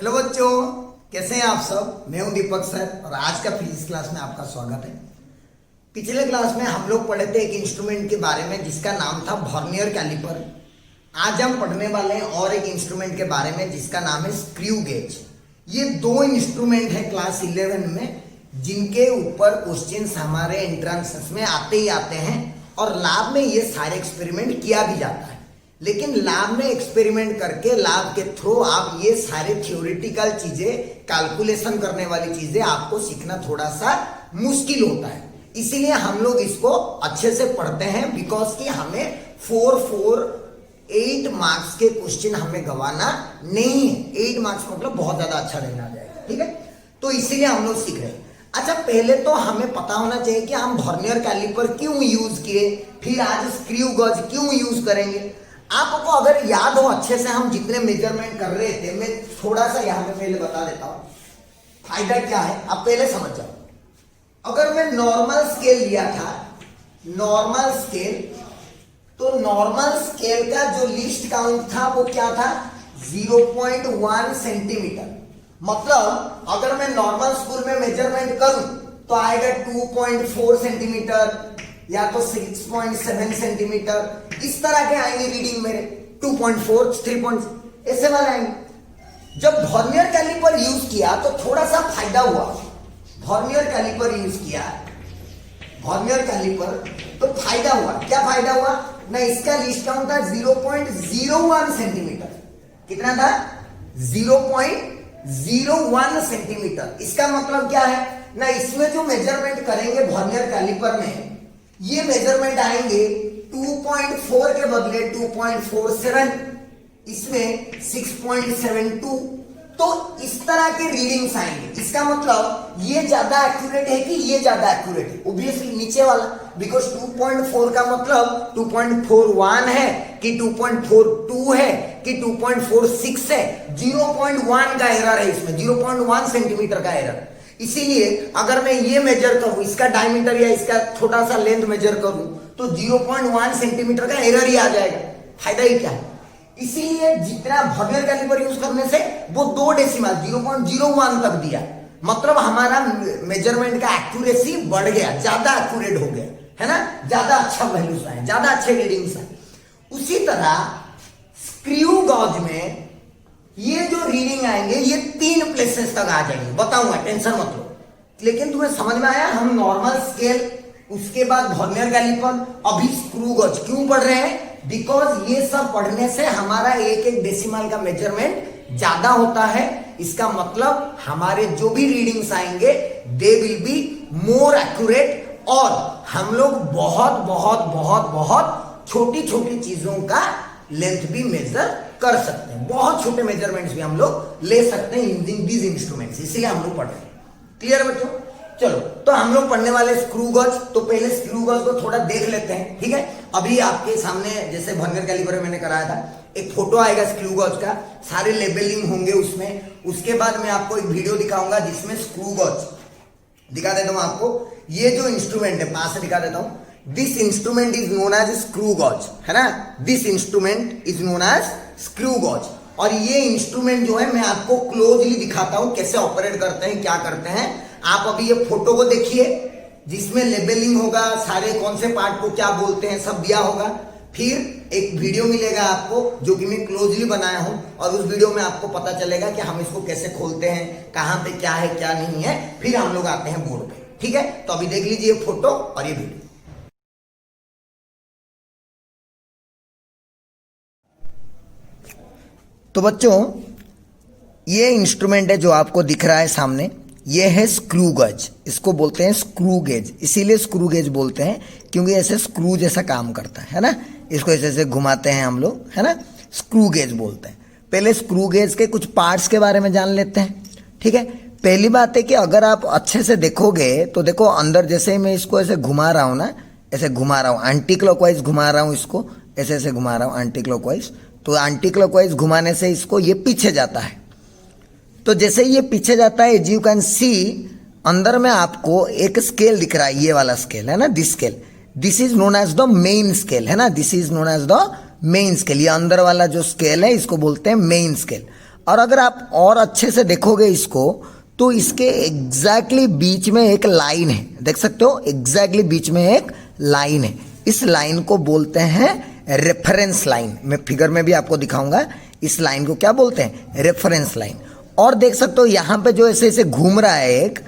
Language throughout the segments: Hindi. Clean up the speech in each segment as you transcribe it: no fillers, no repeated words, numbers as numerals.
हेलो बच्चों, कैसे हैं आप सब। मैं हूं दीपक सर और आज का फिजिक्स क्लास में आपका स्वागत है। पिछले क्लास में हम लोग पढ़े थे एक इंस्ट्रूमेंट के बारे में जिसका नाम था वर्नियर कैलिपर। आज हम पढ़ने वाले हैं और एक इंस्ट्रूमेंट के बारे में जिसका नाम है स्क्रू गेज। ये दो इंस्ट्रूमेंट है क्लास 11 में जिनके ऊपर क्वेश्चंस हमारे एंट्रेंसेस में आते ही आते हैं और लैब में ये सारे एक्सपेरिमेंट किया भी जाता है। लेकिन लैब में एक्सपेरिमेंट करके लैब के थ्रू आप ये सारे थ्योरेटिकल चीजें, कैलकुलेशन करने वाली चीजें आपको सीखना थोड़ा सा मुश्किल होता है। इसीलिए हम लोग इसको अच्छे से पढ़ते हैं बिकॉज कि हमें 8 मार्क्स के क्वेश्चन हमें गवाना नहीं है। 8 मार्क्स मतलब बहुत ज्यादा अच्छा रहना जाएगा, ठीक है। तो इसीलिए हम लोग सीख रहे हैं। अच्छा, पहले तो हमें पता होना चाहिए कि हम वर्नियर कैलिपर क्यों यूज किए, फिर आज स्क्रू गेज क्यों यूज करेंगे। आपको अगर याद हो अच्छे से हम जितने मेजरमेंट कर रहे थे, मैं थोड़ा सा यहां पे पहले बता देता हूं फायदा क्या है, आप पहले समझ जाओ। अगर मैं नॉर्मल स्केल लिया था, नॉर्मल स्केल, तो नॉर्मल स्केल का जो लीस्ट काउंट था वो क्या था, 0.1 सेंटीमीटर। मतलब अगर मैं नॉर्मल स्कूल में मेजरमेंट करूं तो आएगा 2.4 सेंटीमीटर या तो 6.7 सेंटीमीटर, इस तरह के आएंगे रीडिंग मेरे। 2.4, 3. ऐसे वाले आएंगे। जब वर्नियर कैलिपर यूज किया तो थोड़ा सा फायदा हुआ। वर्नियर कैलिपर यूज किया, वर्नियर कैलिपर, तो फायदा हुआ। क्या फायदा हुआ ना, इसका लीस्ट काउंट था 0.01 सेंटीमीटर। कितना था, 0.01 सेंटीमीटर। इसका मतलब क्या है ना, इसमें जो मेजरमेंट करेंगे वर्नियर कैलिपर में, ये मेजरमेंट आएंगे 2.4 के बदले 2.47, इसमें 6.72। तो इस तरह के रीडिंग्स आएंगे। इसका मतलब ये ज्यादा एक्यूरेट है कि ये ज्यादा एक्यूरेट है, ऑब्वियसली नीचे वाला, बिकॉज 2.4 का मतलब 2.41 है कि 2.42 है कि 2.46 है। 0.1 का एरर है इसमें, 0.1 सेंटीमीटर का एरर। इसीलिए अगर मैं ये मेजर करूं, इसका डायमीटर या इसका छोटा सा लेंथ मेजर करूं, तो 0.1 सेंटीमीटर का एरर ही आ जाएगा। फायदा ही क्या है। इसीलिए जितना वर्नियर कैलिपर यूज करने से वो 2 डेसिमल 0.01 तक दिया, मतलब हमारा मेजरमेंट का एक्यूरेसी बढ़ गया, ज्यादा एक्यूरेट हो गया, है ना, ज्यादा अच्छा वैल्यूज आए, ज्यादा अच्छे रीडिंग्स आए। उसी तरह स्क्रू गेज में ये जो रीडिंग आएंगे ये 3 प्लेसेस तक आ जाएंगे। बताऊंगा, टेंशन मत लो। लेकिन तुम्हें समझ में आया, हम नॉर्मल स्केल, उसके बाद वर्नियर कैलिपर, अभी स्क्रू गेज क्यों पढ़ रहे हैं, बिकॉज ये सब पढ़ने से हमारा एक डेसिमल का मेजरमेंट ज्यादा होता है। इसका मतलब हमारे जो भी रीडिंग्स आएंगे they will be more accurate, और हम लोग बहुत बहुत बहुत बहुत छोटी छोटी चीजों का लेंथ भी मेजर कर सकते हैं। बहुत छोटे मेजरमेंट्स भी हम लोग ले सकते हैं यूजिंग दीज इंस्ट्रूमेंट्स। इसीलिए हम लोग पढ़ रहे हैं। क्लियर बच्चों। चलो, तो हम लोग पढ़ने वाले स्क्रू गेज। तो पहले स्क्रू गेज को थोड़ा देख लेते हैं, ठीक है। अभी आपके सामने जैसे वर्नियर कैलिपर मैंने कराया था, एक फोटो आएगा स्क्रू गेज का, सारे लेबलिंग होंगे उसमें। उसके बाद मैं आपको एक वीडियो दिखाऊंगा जिसमें स्क्रू गेज दिखा देता हूं आपको। ये जो इंस्ट्रूमेंट है, पास से दिखा देता हूं। This instrument is known as screw gauge, है ना। This instrument is known as screw gauge. और ये इंस्ट्रूमेंट जो है मैं आपको क्लोजली दिखाता हूं कैसे ऑपरेट करते हैं, क्या करते हैं। आप अभी ये फोटो को देखिए जिसमें लेबलिंग होगा, सारे कौन से पार्ट को क्या बोलते हैं सब दिया होगा। फिर एक वीडियो मिलेगा आपको जो कि मैं क्लोजली बनाया हूं, और उस वीडियो में आपको पता चलेगा कि हम इसको कैसे खोलते हैं, कहां पे क्या है क्या नहीं है। फिर हम लोग आते हैं बोर्ड पे, ठीक है। तो अभी देख लीजिए फोटो और ये वीडियो। तो बच्चों, ये इंस्ट्रूमेंट है जो आपको दिख रहा है सामने, ये है स्क्रू गेज। इसको बोलते हैं स्क्रू गेज, इसीलिए स्क्रू गेज बोलते हैं क्योंकि ऐसे स्क्रू जैसा काम करता है ना। इसको ऐसे ऐसे घुमाते हैं हम लोग, है ना, स्क्रू गेज बोलते हैं। पहले स्क्रू गेज के कुछ पार्ट्स के बारे में जान लेते हैं, ठीक है। पहली बात है कि अगर आप अच्छे से देखोगे तो देखो अंदर, जैसे मैं इसको ऐसे घुमा रहा हूं ना, ऐसे घुमा रहा हूं, एंटी क्लॉकवाइज घुमा रहा हूं इसको, ऐसे ऐसे घुमा रहा हूं एंटी क्लॉकवाइज। तो एंटी क्लॉकवाइज घुमाने से इसको ये पीछे जाता है। तो जैसे ये पीछे जाता है, एज यू कैन सी, अंदर में आपको एक स्केल दिख रहा है, ये वाला स्केल है ना, this scale. This is known as the main scale, है ना, this is known as the main scale. ये अंदर वाला जो स्केल है इसको बोलते हैं मेन स्केल। और अगर आप और अच्छे से देखोगे इसको तो इसके एग्जैक्टली बीच में एक लाइन है, देख सकते हो, एग्जैक्टली बीच में एक लाइन है। इस लाइन को बोलते हैं रेफरेंस लाइन। मैं फिगर में भी आपको दिखाऊंगा इस लाइन को क्या बोलते हैं, रेफरेंस लाइन। और देख सकते हो यहाँ पे जो ऐसे ऐसे घूम रहा है एक,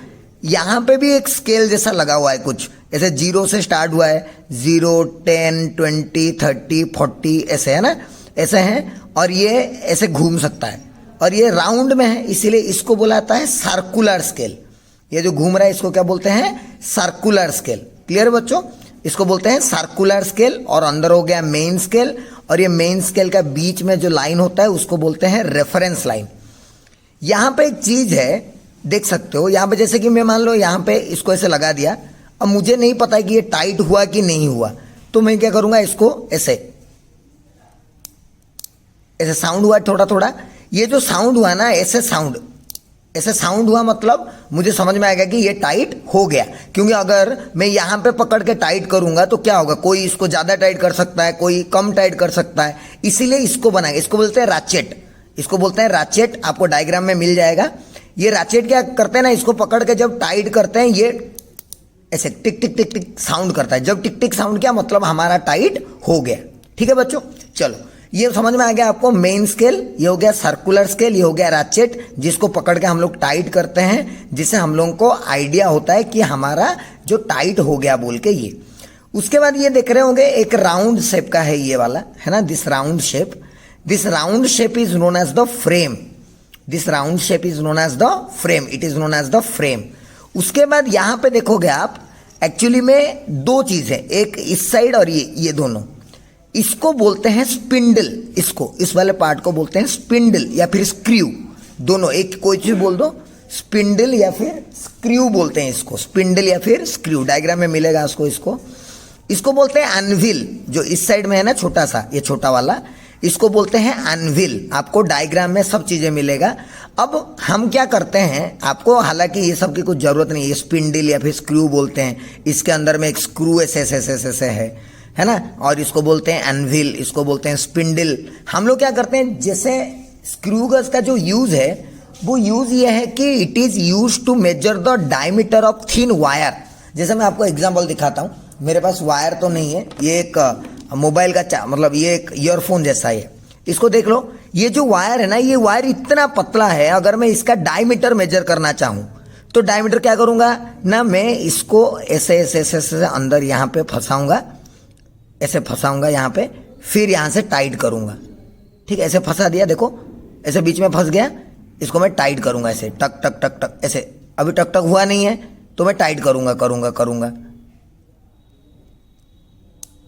यहाँ पे भी एक स्केल जैसा लगा हुआ है, कुछ ऐसे 0 से स्टार्ट हुआ है, 0, 10, 20, 30, 40 ऐसे है ना, ऐसे हैं। और ये ऐसे घूम सकता है और ये राउंड में है, इसीलिए इसको बुलाता है सर्कुलर स्केल। ये जो घूम रहा है इसको क्या बोलते हैं, सर्कुलर स्केल। क्लियर बच्चों, इसको बोलते हैं सर्कुलर स्केल। और अंदर हो गया मेन स्केल, और ये मेन स्केल का बीच में जो लाइन होता है उसको बोलते हैं रेफरेंस लाइन। यहाँ पे एक चीज है, देख सकते हो, यहाँ पे जैसे कि मैं मान लो यहाँ पे इसको ऐसे लगा दिया, अब मुझे नहीं पता कि ये टाइट हुआ कि नहीं हुआ, तो मैं क्या करूंगा, इसको ऐसे ऐसे साउंड हुआ थोड़ा थोड़ा, ये जो साउंड हुआ ना, ऐसे साउंड हुआ मतलब मुझे समझ में आएगा कि ये टाइट हो गया। क्योंकि अगर मैं यहाँ पे पकड़ के टाइट करूंगा तो क्या होगा, कोई इसको ज्यादा टाइट कर सकता है, कोई कम टाइट कर सकता है, इसीलिए इसको बनाएंगे, इसको बोलते हैं राचेट। इसको बोलते हैं राचेट, आपको डायग्राम में मिल जाएगा। ये राचेट क्या करते हैं ना, इसको पकड़ के जब टाइट करते हैं ये ऐसे टिक टिक टिक टिक साउंड करता है। जब टिक टिक साउंड क्या मतलब, हमारा टाइट हो गया। ठीक है बच्चों, चलो ये समझ में आ गया आपको। मेन स्केल ये हो गया, सर्कुलर स्केल ये हो गया, राचेट जिसको पकड़ के हम लोग टाइट करते हैं, जिससे हम लोगों को आइडिया होता है कि हमारा जो टाइट हो गया बोल के ये। उसके बाद ये देख रहे होंगे एक राउंड शेप का है ये वाला, है ना, this round shape. This round shape is known as the frame. This round shape is known as the frame, it is known as the frame. उसके बाद यहां पे देखोगे आप, एक्चुअली में दो चीजें, एक इस साइड और ये दोनों, इसको बोलते हैं स्पिंडल। इसको, इस वाले पार्ट को बोलते हैं स्पिंडल या फिर स्क्रू, दोनों, एक कोई चीज बोल दो, स्पिंडल या फिर स्क्रू बोलते हैं इसको, स्पिंडल या फिर स्क्रू, डायग्राम में मिलेगा उसको। इसको बोलते हैं एनविल, जो इस साइड में है ना छोटा सा, ये छोटा वाला, इसको बोलते हैं एनविल। आपको डायग्राम में सब चीजें मिलेगा। अब हम क्या करते हैं, आपको हालांकि ये सब की कुछ जरूरत नहीं, ये स्पिंडल या फिर स्क्रू बोलते हैं, इसके अंदर में एक स्क्रू ऐसे है ना, और इसको बोलते हैं एनविल, इसको बोलते हैं स्पिंडल। हम लोग क्या करते हैं, जैसे स्क्रू गज का जो यूज है वो यूज ये है कि it is use to measure the diameter of thin wire. जैसे मैं आपको एग्जांपल दिखाता हूँ, मेरे पास वायर तो नहीं है, ये एक मोबाइल का मतलब ये एक ईयरफोन जैसा है, इसको देख लो, ये जो वायर है ना, ये वायर इतना पतला है, अगर मैं इसका डायमीटर मेजर करना चाहूं तो डायमीटर क्या करूंगा ना, मैं इसको ऐसे अंदर यहाँ पे फंसाऊंगा, ऐसे फंसाऊंगा यहाँ पे, फिर यहाँ से टाइट करूंगा। ठीक है, ऐसे फंसा दिया, देखो ऐसे बीच में फंस गया, इसको मैं टाइट करूंगा ऐसे टक टक टक टक, ऐसे अभी टक टक हुआ नहीं है तो मैं टाइट करूंगा।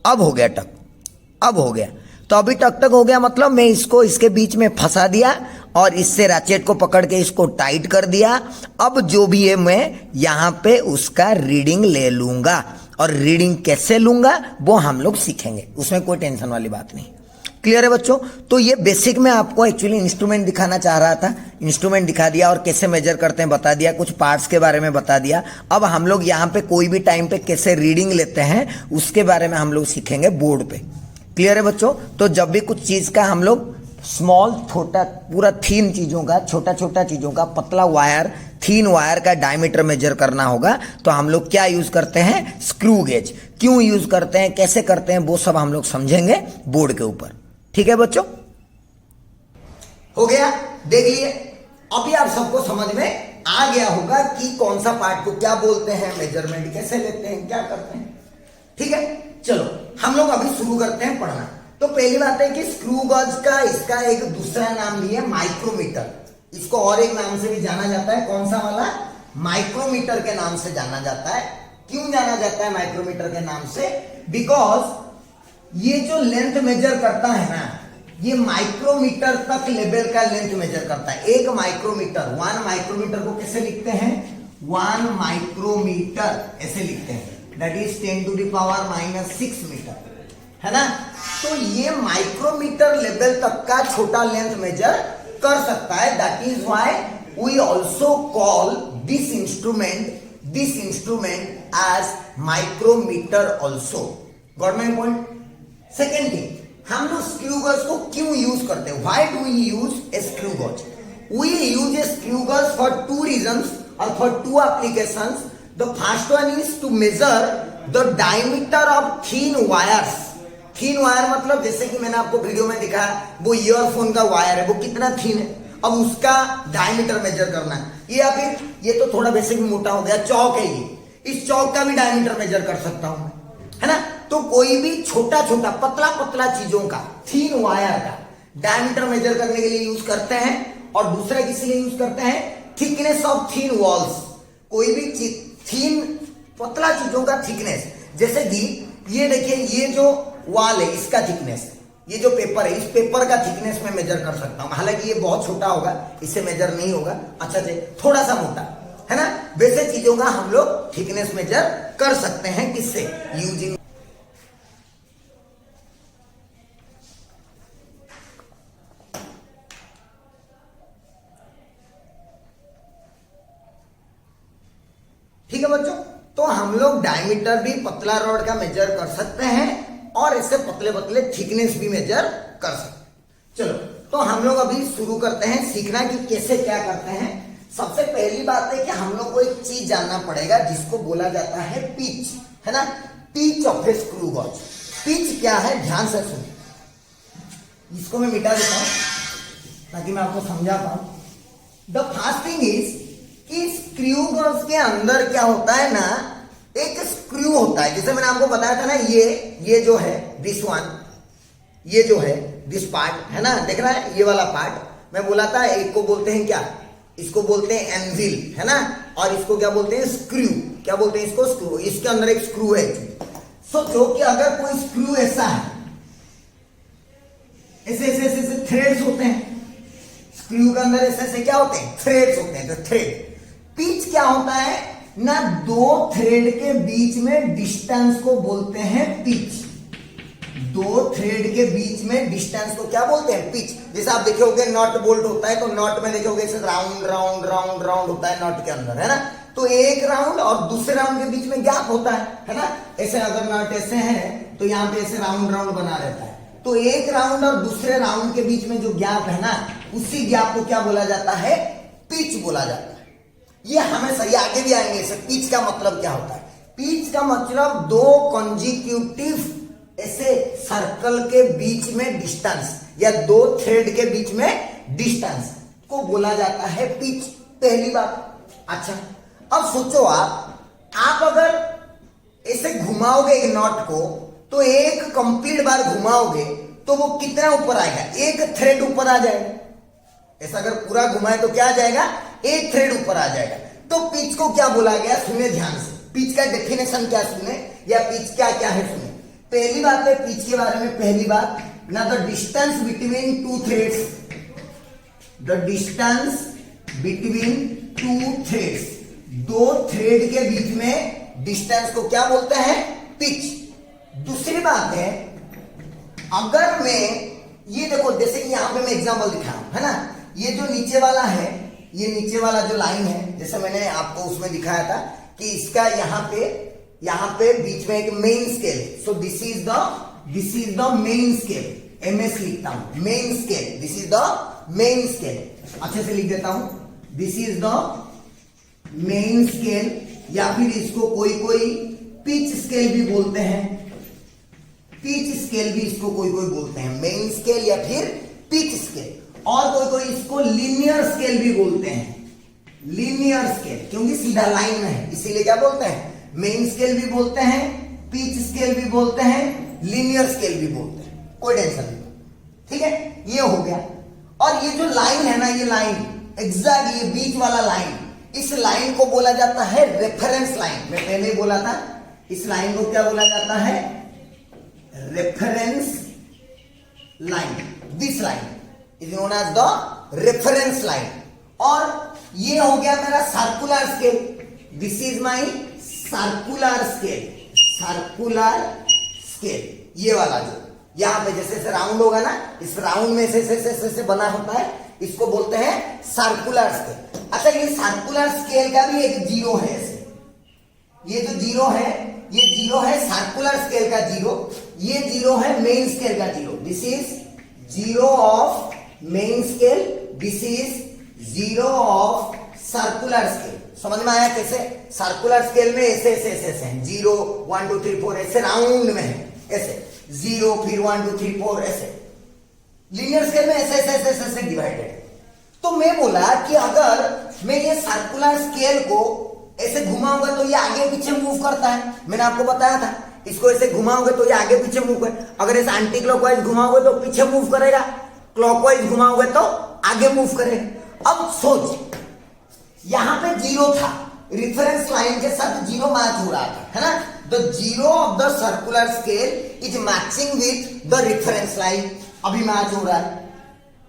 अब हो गया टक, अब हो गया, तो अभी टक टक हो गया, मतलब मैं इसको इसके बीच में फंसा दिया और इससे राचेट को पकड़ के इसको टाइट कर दिया। अब जो भी है मैं यहाँ पे उसका रीडिंग ले लूंगा, और रीडिंग कैसे लूंगा वो हम लोग सीखेंगे, उसमें कोई टेंशन वाली बात नहीं। क्लियर है बच्चों? तो ये बेसिक में आपको एक्चुअली इंस्ट्रूमेंट दिखाना चाह रहा था, इंस्ट्रूमेंट दिखा दिया और कैसे मेजर करते हैं बता दिया, कुछ पार्ट्स के बारे में बता दिया। अब हम लोग यहाँ पे कोई भी टाइम पे कैसे रीडिंग लेते हैं उसके बारे में हम लोग सीखेंगे बोर्ड पे। क्लियर है बच्चों? तो जब भी कुछ चीज का हम लोग स्मॉल, छोटा, पूरा थीन चीजों का, छोटा चीजों का, पतला वायर, थीन वायर का डायमीटर मेजर करना होगा तो हम लोग क्या यूज करते हैं, स्क्रू गेज। क्यों यूज करते हैं, कैसे करते हैं, वो सब हम लोग समझेंगे बोर्ड के ऊपर। ठीक है बच्चों? हो गया, देख लिए। अभी आप सबको समझ में आ गया होगा कि कौन सा पार्ट को क्या बोलते हैं, मेजरमेंट कैसे लेते हैं, क्या करते हैं। ठीक है, चलो हम लोग अभी शुरू करते हैं पढ़ना। तो पहली बात है कि स्क्रू गज का इसका एक दूसरा नाम भी है माइक्रोमीटर। इसको और एक नाम से भी जाना जाता है, कौन सा वाला, माइक्रोमीटर के नाम से जाना जाता है। क्यों जाना जाता है माइक्रोमीटर के नाम से? बिकॉज ये जो लेंथ मेजर करता है ना, ये माइक्रोमीटर तक लेवल का लेंथ मेजर करता है। एक माइक्रोमीटर, 1 माइक्रोमीटर को कैसे लिखते हैं, 1 माइक्रोमीटर ऐसे लिखते हैं, that is 10 to the power -6 metre, है ना। तो ये माइक्रोमीटर लेवल तक का छोटा लेंथ मेजर कर सकता है। That is why we also call this instrument as micrometer also. Got my point? Second thing, हम लोग स्क्रू गज को क्यों यूज करते हैं, why do we use a screw gauge? we use a screw gauge for two reasons or for two applications. The first one is to measure the diameter of thin wires. Thin wire मतलब जैसे कि मैंने आपको वीडियो में दिखाया, वो ईयरफोन का वायर है, वो कितना थिन है, अब उसका डायमीटर मेजर करना है। ये या फिर ये तो थोड़ा वैसे भी मोटा हो गया, चौक है ये, इस चौक का भी डायमीटर मेजर कर सकता हूं मैं, है ना। तो कोई भी छोटा छोटा पतला पतला चीजों का, थिन वायर का डायमीटर मेजर करने के लिए यूज करते हैं। और दूसरा किस लिए यूज करते हैं, थिकनेस ऑफ थिन वॉल्स। कोई भी थिन पतला चीजों का थिकनेस, जैसे कि ये देखिए, ये जो वॉल है इसका थिकनेस, ये जो पेपर है इस पेपर का थिकनेस मैं मेजर कर सकता हूं। हालांकि ये बहुत छोटा होगा, इससे मेजर नहीं होगा, अच्छा से थोड़ा सा मोटा है ना। वैसे चीजों का हम लोग थिकनेस मेजर कर सकते हैं, किससे, यूजिंग। ठीक है बच्चों, तो हम लोग डायमीटर भी पतला रॉड का मेजर कर सकते हैं और इससे पतले पतले थिकनेस भी मेजर कर सकते हैं। चलो, तो हम लोग अभी शुरू करते हैं सीखना कि कैसे क्या करते हैं। सबसे पहली बात है कि हम लोग को एक चीज जानना पड़ेगा जिसको बोला जाता है पिच, है ना। Pitch of a screw gauge. Pitch क्या है, ध्यान से सुनो, इसको मैं मिटा देता हूं ताकि मैं आपको समझा पाऊं। द फर्स्ट थिंग इज कि स्क्रू गॉज के अंदर क्या होता है ना, एक स्क्रू होता है। जैसे मैंने आपको बताया था ना, ये जो है दिस वन, ये जो है दिस पार्ट, है ना, देख रहा है ये वाला पार्ट। मैं बोला था एक को बोलते हैं क्या, इसको बोलते हैं एंविल, है ना, और इसको क्या बोलते हैं, स्क्रू। क्या बोलते हैं इसको, स्क्रू। इसके अंदर एक स्क्रू है। सोचो कि अगर कोई स्क्रू ऐसा है, ऐसे ऐसे ऐसे ऐसे थ्रेड्स होते हैं, स्क्रू के अंदर ऐसे ऐसे क्या होते हैं, थ्रेड्स होते हैं। तो थ्रेड, पिच क्या होता है ना, दो थ्रेड के बीच में डिस्टेंस को बोलते हैं पिच। दो थ्रेड के बीच में डिस्टेंस को क्या बोलते हैं, पिच। जैसे आप देखे होंगे नॉट बोल्ट होता है, तो नॉट में देखे होंगे ऐसे राउंड राउंड राउंड राउंड होता है नॉट के अंदर, है ना। तो एक राउंड और दूसरे राउंड के बीच में गैप होता है ना। ऐसे अगर नॉट ऐसे है तो यहाँ पे ऐसे राउंड राउंड बना रहता है। तो एक राउंड और दूसरे राउंड के बीच में जो गैप है ना, उसी गैप को क्या बोला जाता है, पिच बोला जाता है। ये हमेशा, ये आगे भी आएंगे इसे। पिच का मतलब क्या होता है, पिच का मतलब दो कॉन्जिक्यूटिव ऐसे सर्कल के बीच में डिस्टेंस या दो थ्रेड के बीच में डिस्टेंस को बोला जाता है पिच। पहली बात। अच्छा, अब सोचो आप अगर ऐसे घुमाओगे एक नॉट को, तो एक कंप्लीट बार घुमाओगे तो वो कितना ऊपर आएगा, एक थ्रेड ऊपर आ जाएगा। ऐसा अगर पूरा घुमाए तो क्या आ जाएगा, एक थ्रेड ऊपर आ जाएगा। तो पिच को क्या बोला गया, सुने ध्यान से। पिच का डेफिनेशन क्या सुने, या पिच क्या क्या है सुने। पहली बात है पिच के बारे में, पहली बात ना, the distance between two threads, the distance between two threads, दो थ्रेड के बीच में डिस्टेंस को क्या बोलते हैं, पिच। दूसरी बात है, अगर मैं ये देखो, जैसे कि यहां पे मैं एग्जांपल दिखाऊं, है ना, ये जो नीचे वाला है, ये नीचे वाला जो लाइन है, जैसे मैंने आपको उसमें दिखाया था कि इसका यहाँ पे बीच में एक main scale. So this is the main scale. MS लिखता हूं, main scale, this is the main scale. अच्छे से लिख देता हूं, this is the main scale, या फिर इसको कोई पिच स्केल भी बोलते हैं। पिच स्केल भी इसको कोई बोलते हैं, मेन स्केल या फिर पिच स्केल। और कोई इसको लीनियर स्केल भी बोलते हैं। लीनियर स्केल क्योंकि सीधा लाइन में है, इसीलिए क्या बोलते हैं, मेन स्केल भी बोलते हैं, पिच स्केल भी बोलते हैं, लीनियर स्केल भी बोलते हैं। कोई टेंशन नहीं, ठीक है, ये हो गया। और ये जो लाइन है ना, ये लाइन एग्जैक्ट, ये बीच वाला लाइन, इस लाइन को बोला जाता है रेफरेंस लाइन। मैं पहले ही बोला था, इस लाइन को क्या बोला जाता है, reference line. This line is known as the reference line. और ये हो गया मेरा circular scale, this is my circular scale. Circular scale ये वाला जो यहां पे जैसे से राउंड होगा ना, इस राउंड में से बना होता है, इसको बोलते हैं सर्कुलर स्केल। अच्छा, ये सर्कुलर स्केल का भी एक जीरो है ऐसे, ये जो जीरो है, ये जीरो है सर्कुलर स्केल का जीरो, ये जीरो है मेन स्केल का zero. This is zero of main scale, this is zero of circular scale. समझ में आया कैसे? सर्कुलर स्केल में ऐसे ऐसे ऐसे ऐसे हैं, 0 1 2 3 4 ऐसे राउंड में है, ऐसे 0 फिर 1 2 3 4 ऐसे। लीनियर स्केल में ऐसे ऐसे ऐसे ऐसे, ऐसे डिवाइडेड। तो मैं बोला कि अगर मैं ये सर्कुलर स्केल को ऐसे घुमाऊंगा तो ये आगे पीछे मूव करता है, मैंने आपको बताया था। इसको ऐसे घुमाओगे तो ये आगे पीछे मूव करे, अगर ऐसे एंटी क्लॉकवाइज घुमाओगे तो पीछे मूव करेगा, क्लॉकवाइज घुमाओगे तो आगे मूव करेगा। अब सोच, यहां पे 0 था, रेफरेंस लाइन के साथ 0 मैच हो रहा था, है ना? The zero of the circular scale is matching with the reference line. अभी मैच हो रहा है।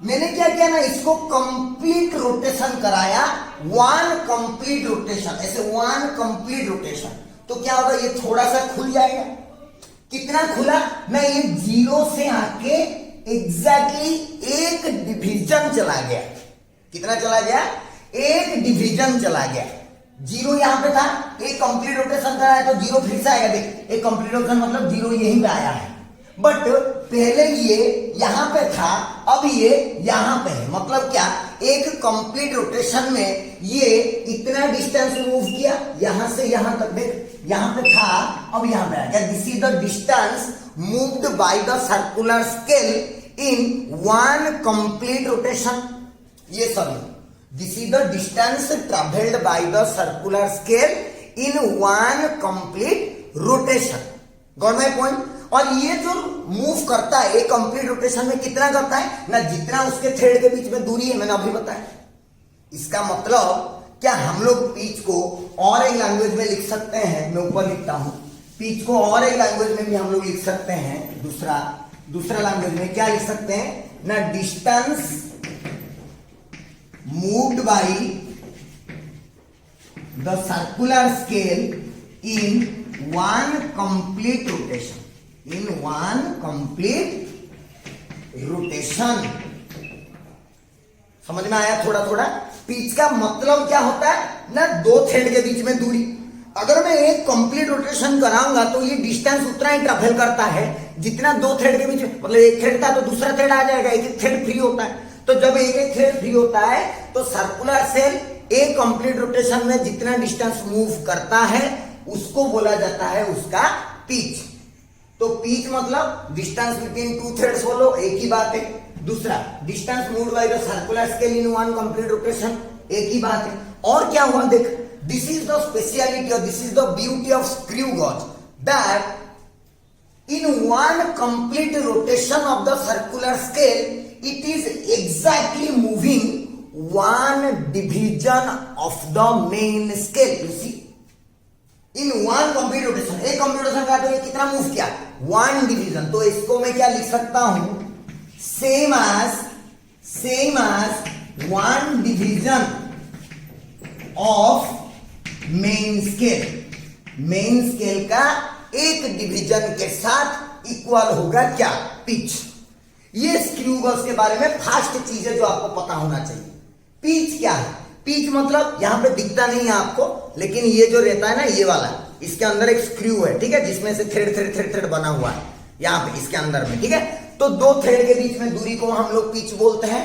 मैंने क्या किया ना, इसको कंप्लीट रोटेशन कराया, 1 कंप्लीट रोटेशन, ऐसे 1 कंप्लीट रोटेशन। तो क्या होगा, ये थोड़ा सा खुल जाएगा। कितना खुला ना, ये 0 से आके एग्जैक्टली एक डिवीजन चला गया। कितना चला गया? एक डिवीजन चला गया। 0 यहां पे था, एक कंप्लीट रोटेशन कराया तो 0 फिर से आएगा। देख, एक कंप्लीट रोटेशन मतलब 0 यहीं पे आया है, बट पहले ये यहां पे था, अब ये यहां पे है। मतलब क्या, एक कंप्लीट रोटेशन में ये इतना डिस्टेंस मूव किया, यहां से यहां तक। देख, यहां पे था, अब यहां पे आ गया। This is the distance moved by the circular scale in 1 complete rotation. ये सभी, this is the distance travelled bye the circular scale in 1 complete rotation. Got my point? और ये जो मूव करता है एक कंप्लीट रोटेशन में कितना करता है ना, जितना उसके थ्रेड के बीच में दूरी है, मैंने अभी बताया। इसका मतलब क्या, हम लोग पिच को और एक लैंग्वेज में लिख सकते हैं। मैं ऊपर लिखता हूं, पिच को और एक लैंग्वेज में भी हम लोग लिख सकते हैं। दूसरा लैंग्वेज में क्या लिख सकते हैं ना, distance moved by the circular scale in 1 complete rotation. In 1 complete rotation. समझ में आया थोड़ा थोड़ा? पिच का मतलब क्या होता है ना, 2 थ्रेड के बीच में दूरी। अगर मैं एक कंप्लीट रोटेशन कराऊंगा तो ये डिस्टेंस उतना ही ट्रैवल करता है जितना 2 थ्रेड के बीच में, मतलब एक थ्रेड था तो दूसरा थ्रेड आ जाएगा, एक थ्रेड फ्री होता है। तो जब एक थ्रेड फ्री होता है तो सर्कुलर सेल एक कंप्लीट रोटेशन में जितना डिस्टेंस मूव करता है उसको बोला जाता है उसका पिच। तो पिच मतलब डिस्टेंस बिटवीन 2 थ्रेड्स, बोलो एक ही बात है। दूसरा, distance moved by the circular scale in 1 complete rotation, एक ही बात है। और क्या हुआ, देख, दिस इज द स्पेशलिटी और this is the beauty of screw gauge, that in 1 complete rotation of the circular scale it is exactly moving 1 division of the main scale. You see, in 1 complete rotation, एक complete rotation का तो ये कितना मूव किया, 1 डिवीजन। तो इसको मैं क्या लिख सकता हूं, same as 1 division of main scale. Main scale का एक डिवीजन के साथ इक्वल होगा क्या, पिच। ये स्क्रू गॉज के बारे में फास्ट चीज है जो आपको पता होना चाहिए। पिच क्या है? पिच मतलब यहां पे दिखता नहीं है आपको, लेकिन ये जो रहता है ना, ये वाला, इसके अंदर एक स्क्रू है, ठीक है, जिसमें से थ्रेड बना हुआ है यहां पे इसके अंदर में, ठीक है। तो 2 थ्रेड के बीच में दूरी को हम लोग पिच बोलते हैं।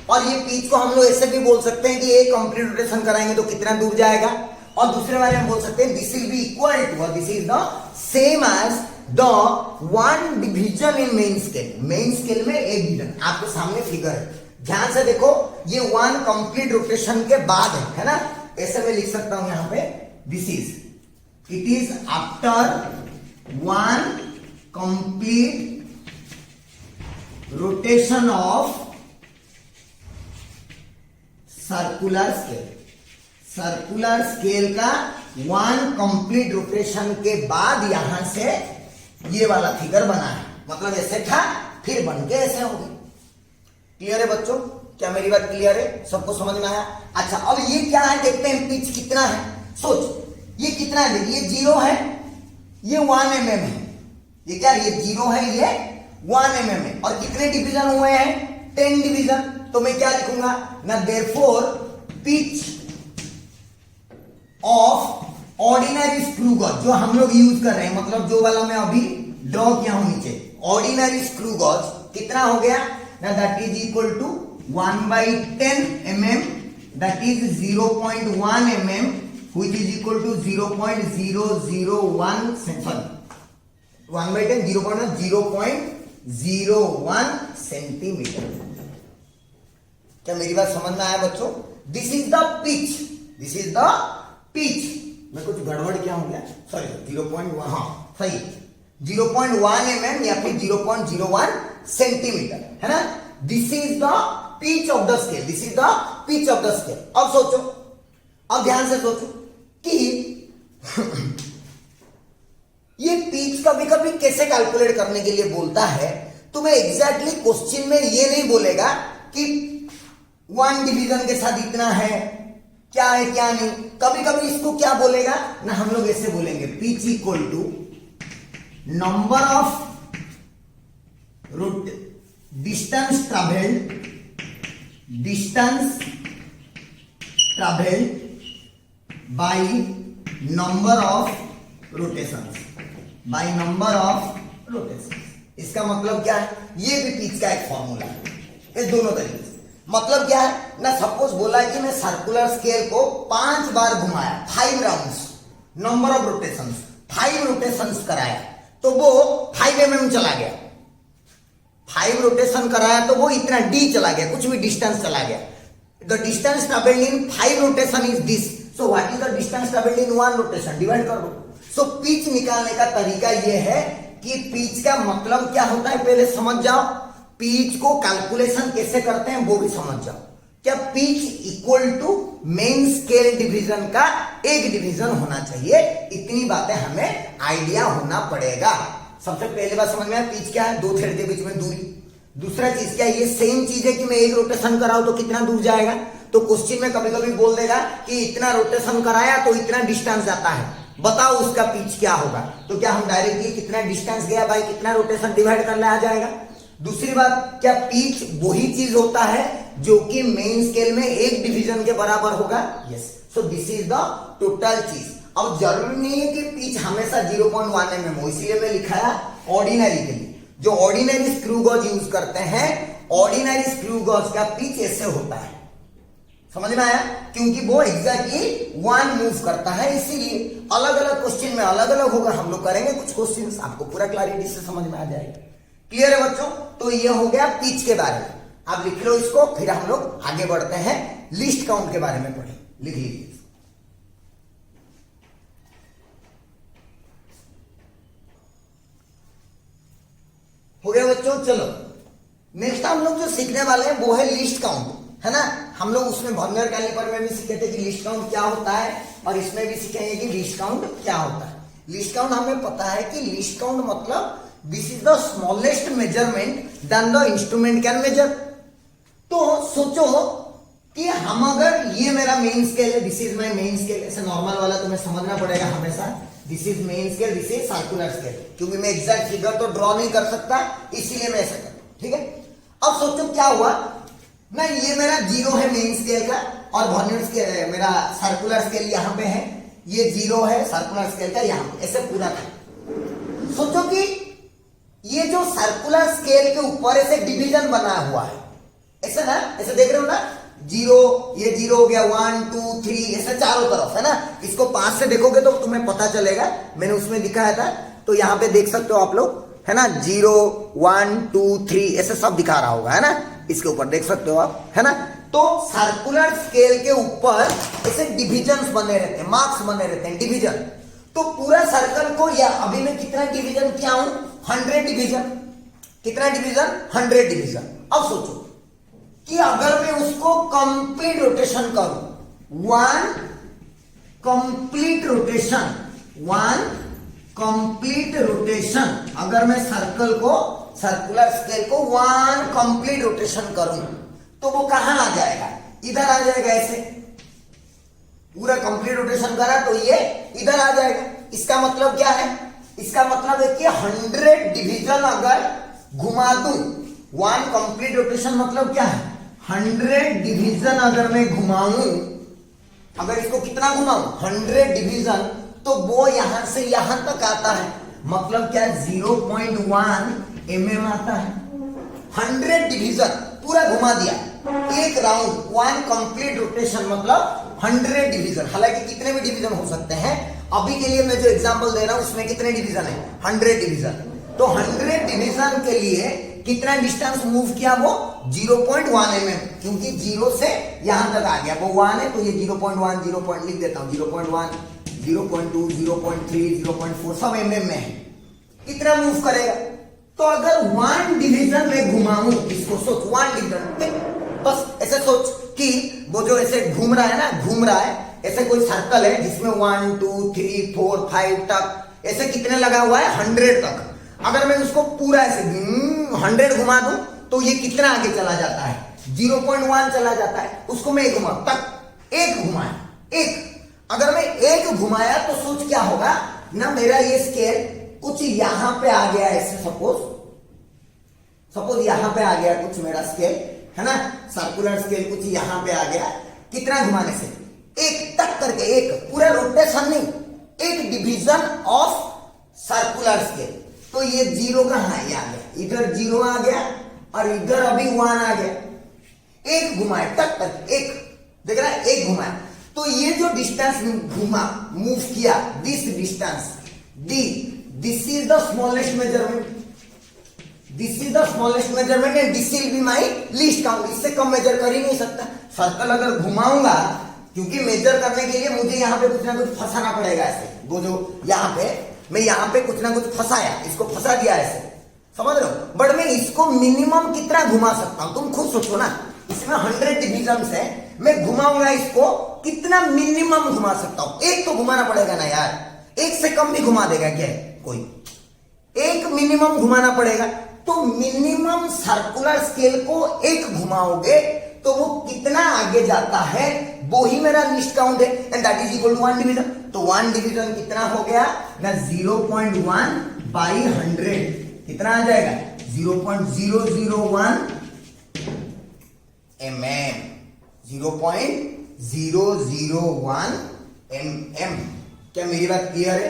और ये पिच को हम लोग ऐसे भी बोल सकते हैं कि एक कंप्लीट रोटेशन कराएंगे तो कितना दूर जाएगा, और दूसरे वाले में बोल सकते हैं this will be equal to, this is the same as the 1 division in main scale. Main scale में एक डिवीजन आपके सामने फिगर है, ध्यान से देखो, ये 1 कंप्लीट रोटेशन के बाद है ना। ऐसे मैं लिख सकता हूं यहां पे, this is, it is after 1 complete rotation of circular scale. Circular scale का 1 कंप्लीट रोटेशन के बाद यहां से ये वाला फिगर बना है, मतलब ऐसे था फिर बन के ऐसे हो गई। क्लियर है बच्चों? क्या मेरी बात क्लियर है? सबको समझ में आया? अच्छा, अब ये क्या है देखते हैं, पिच कितना है। सोच, ये कितना है, देखिए 0 है, ये 1 mm है। ये क्या, ये 0 है, ये 1 mm है। और कितने डिवीजन हुए हैं, 10 डिवीजन। तो मैं क्या लिखूंगा ना, therefore pitch of ordinary screw gauge, जो हम लोग यूज कर रहे हैं, मतलब जो वाला मैं अभी ड्रॉ किया हूं नीचे, ऑर्डिनरी स्क्रू गॉज कितना हो गया ना, that is equal to 1/10 mm that is 0.1 mm which is equal to 0.001 sorry 1/10 0.01 centimetre. क्या मेरी बात समझ में आया बच्चों? This is the pitch, this is the pitch. मैं कुछ गड़बड़ क्या हो गया, सॉरी 0.1, हाँ सही 0.1 mm या फिर 0.01 सेंटीमीटर है ना। This is the pitch of the scale, this is the pitch of the scale. अब सोचो, अब ध्यान से सोचो कि ये पिच कभी कभी कैसे कैलकुलेट करने के लिए बोलता है। तुम्हें एग्जैक्टली क्वेश्चन में ये नहीं बोलेगा कि 1 डिवीजन के साथ इतना है क्या है क्या नहीं। कभी कभी इसको क्या बोलेगा ना, हम लोग ऐसे बोलेंगे pitch equal to number of root distance travelled by number of rotations, by number of rotations. इसका मतलब क्या है, ये भी पिच का एक फॉर्मूला है इस दोनों तरीके से। मतलब क्या है ना, सपोज बोला कि मैं सर्कुलर स्केल को 5 बार घुमाया, 5 rounds, number of rotations 5 rotations कराया तो वो 5 mm चला गया। 5 रोटेशन कराया तो वो इतना d चला गया, कुछ भी डिस्टेंस चला गया। The distance travelled in 5 rotation is this, so what is the distance travelled in 1 rotation, divide कर दो। सो पिच निकालने का तरीका ये है कि पिच का मतलब क्या होता है पहले समझ जाओ, पिच को कैलकुलेशन कैसे करते हैं वो भी समझ जाओ। क्या pitch equal to main scale division का एक डिवीजन होना चाहिए, इतनी बातें हमें आइडिया होना पड़ेगा। सबसे पहले बात समझ में आया, पिच क्या है, 2 थ्रेड के बीच में दूरी। दूसरा चीज क्या है, ये सेम चीज है कि मैं एक रोटेशन कराऊं तो कितना दूर जाएगा। तो क्वेश्चन में कभी कभी बोल देगा कि इतना रोटेशन कराया तो इतना डिस्टेंस जाता है, बताओ उसका पिच क्या होगा। तो क्या हम डायरेक्टली कितना डिस्टेंस गया बाय कितना रोटेशन डिवाइड कर लिया जाएगा। दूसरी बात, क्या पिच वही चीज होता है जो कि मेन स्केल में एक डिवीजन के बराबर होगा। Yes, so this is the total चीज। अब जरूरी नहीं है कि पिच हमेशा 0.1 mm हो, इसलिए मैं लिखाया ऑर्डिनरी के लिए। जो ऑर्डिनरी स्क्रू गॉज यूज करते हैं, ऑर्डिनरी स्क्रू गॉज का पिच ऐसे होता है। समझ में आया, क्योंकि वो एग्जैक्टली 1 मूव करता है, इसीलिए अलग अलग क्वेश्चन में अलग अलग होगा। हम लोग करेंगे कुछ क्वेश्चंस, आपको पूरा क्लैरिटी से समझ में आ जाएगा। क्लियर है बच्चों? तो ये हो गया पिच के बारे में। आप लिख लो इसको, फिर हम लोग आगे बढ़ते हैं लिस्ट काउंट के बारे में पढ़ें। लिख लीजिए। हो गया बच्चों? चलो नेक्स्ट हम लोग जो सीखने वाले हैं वो है लिस्ट काउंट, है ना। हम लोग उसमें वर्नियर कैलिपर में भी सीखे थे कि लिस्ट काउंट क्या होता है, और इसमें भी सीखेंगे कि लिस्ट काउंट क्या होता है। लिस्ट काउंट हमें पता है कि लिस्ट काउंट मतलब this is the smallest measurement then the instrument can measure. तो सोचो कि हम अगर ये मेरा मेन स्केल है, this is my main scale, ऐसे नॉर्मल वाला तुम्हें समझना पड़ेगा हमेशा। This is main scale, this is circular scale, क्योंकि मैं एग्जैक्ट फिगर तो ड्रॉ नहीं कर सकता, इसीलिए मैं ऐसा करता हूं। ठीक है, अब सोचो क्या हुआ ना, ये मेरा 0 है मेन स्केल का, और वर्नियर स्केल मेरा सर्कुलर स्केल यहां पे है, ये 0 है सर्कुलर स्केल का यहां पे, ऐसे पूरा था। सोचो कि ये जो सर्कुलर स्केल के ऊपर ऐसे डिवीजन बना हुआ है, ऐसे ना, ऐसे देख रहे हो ना, 0, ये 0 हो गया, 1 2 3 ऐसे चारों तरफ, है ना। इसको 5 से देखोगे तो तुम्हें पता चलेगा, मैंने उसमें दिखाया था, तो यहाँ पे देख सकते हो आप लोग, है ना। 0 1 2 3 ऐसे सब दिखा रहा होगा, है ना। इसके ऊपर देख सकते हो आप, है ना। तो सर्कुलर स्केल के ऊपर ऐसे डिविजन्स बने रहते हैं, मार्क्स बने रहते हैं, डिवीजन। तो पूरा सर्कल को, या अभी मैं कितना डिवीजन किया हूं, 100 डिवीजन। कितना डिवीजन, 100 डिवीजन। अब सोचो कि अगर मैं उसको कंप्लीट रोटेशन करूं, 1 कंप्लीट रोटेशन, अगर मैं सर्कल को, सर्कुलर स्केल को 1 कंप्लीट रोटेशन करूं तो वो कहां आ जाएगा, इधर आ जाएगा। ऐसे पूरा कंप्लीट रोटेशन करा तो ये इधर आ जाएगा। इसका मतलब क्या है, इसका मतलब है कि 100 डिवीजन अगर घुमा दूं, 1 कंप्लीट रोटेशन मतलब क्या है, 100 डिवीजन अगर मैं घुमाऊं, अगर इसको कितना घुमाऊं, 100 डिवीजन, तो वो यहां से यहां तक आता है। मतलब क्या, 0.1 mm आता है। 100 डिवीजन पूरा घुमा दिया, एक राउंड, वन कंप्लीट रोटेशन मतलब 100 डिवीजन। हालांकि कितने भी डिवीजन हो सकते हैं, अभी के लिए मैं जो एग्जांपल दे रहा हूं उसमें कितने डिवीजन है, 100 डिवीजन। तो 100 डिवीजन के लिए कितना डिस्टेंस मूव किया, वो 0.1 mm, क्योंकि 0 से यहां तक आ गया, वो 1 है तो ये 0.1 0. लिख देता हूं 0.1 0.2 0.3 0.4 सब mm में है। कितना मूव करेगा, तो अगर 1 डिवीजन में घुमाऊं इसको, सोच 1 डिवीजन, बस ऐसे सोच कि वो जो ऐसे घूम रहा है ना, घूम रहा है, ऐसे कोई सर्कल है जिसमें 1 2 3 4 5 तक ऐसे कितने लगा हुआ है, 100 तक। अगर मैं उसको पूरा ऐसे 100 घुमा दूं तो ये कितना आगे चला जाता है, 0.1 चला जाता है। उसको मैं एक घुमा तक, एक घुमाया, एक, अगर मैं एक घुमाया तो सोच क्या होगा ना, मेरा ये स्केल कुछ यहां पे आ गया, ऐसे सपोज यहां पे आ गया कुछ मेरा स्केल है ना, सर्कुलर स्केल कुछ यहां पे आ गया। कितना घुमाने से, एक तक करके, एक पूरा रोटेशन नहीं, एक डिवीजन ऑफ सर्कुलर स्केल। तो ये 0 कहां है, ये आ गया, इधर 0 आ गया और इधर अभी 1 आ गया। एक घुमाए टक करके, एक, देख रहा है, एक घुमाए तो ये जो डिस्टेंस घुमा, मूव किया, this distance D, this is the smallest measurement, this is the smallest measurement and this will be my least count. इससे कम मेजर कर ही नहीं सकता। सर्कल अगर घुमाऊंगा, क्योंकि मेजर करने के लिए मुझे यहां पे कुछ ना कुछ फंसाना पड़ेगा, ऐसे वो जो यहां पे मैं यहां पे कुछ ना कुछ फंसाया, इसको फंसा दिया ऐसे, समझ रहे हो। बट मैं इसको मिनिमम कितना घुमा सकता हूं, तुम खुद सोचो ना, इसमें 100 डिवीजन है, मैं घुमाऊंगा इसको कितना मिनिमम घुमा सकता हूं, एक तो घुमाना पड़ेगा ना यार, एक से कम भी घुमा देगा क्या कोई, एक मिनिमम घुमाना पड़ेगा। तो मिनिमम सर्कुलर स्केल को एक घुमाओगे तो वो कितना आगे जाता है, वो ही मेरा लिस्ट काउंट है, and that is equal to 1 division. तो 1 डिवीजन कितना हो गया ना, 0.1 बाई 100 कितना आ जाएगा, 0.001 mm, 0.001 mm। क्या मेरी बात क्लियर है,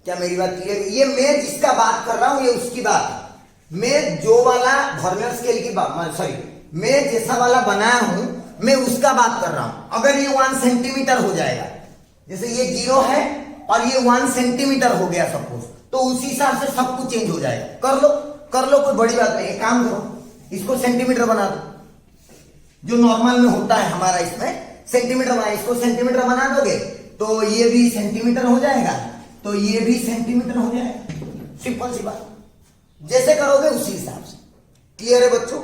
क्या मेरी बात क्लियर है। ये मैं जिसका बात कर रहा हूं ये उसकी बात, मैं जो वाला वर्नियर स्केल की बात, सॉरी, मैं जैसा वाला बनाया हूं मैं उसका बात कर रहा हूं। अगर ये 1 सेंटीमीटर हो जाएगा, जैसे ये 0 है और ये 1 सेंटीमीटर हो गया सपोज, तो उसी हिसाब से सब कुछ चेंज हो जाएगा। कर लो, कोई बड़ी बात नहीं। एक काम करो, इसको सेंटीमीटर बना दो, जो नॉर्मल में होता है हमारा, इसमें सेंटीमीटर बना, इसको सेंटीमीटर बना दोगे तो ये भी सेंटीमीटर हो जाएगा, तो ये भी सेंटीमीटर हो जाएगा। सिंपल सी बात, जैसे करोगे उसी हिसाब से। क्लियर है बच्चों।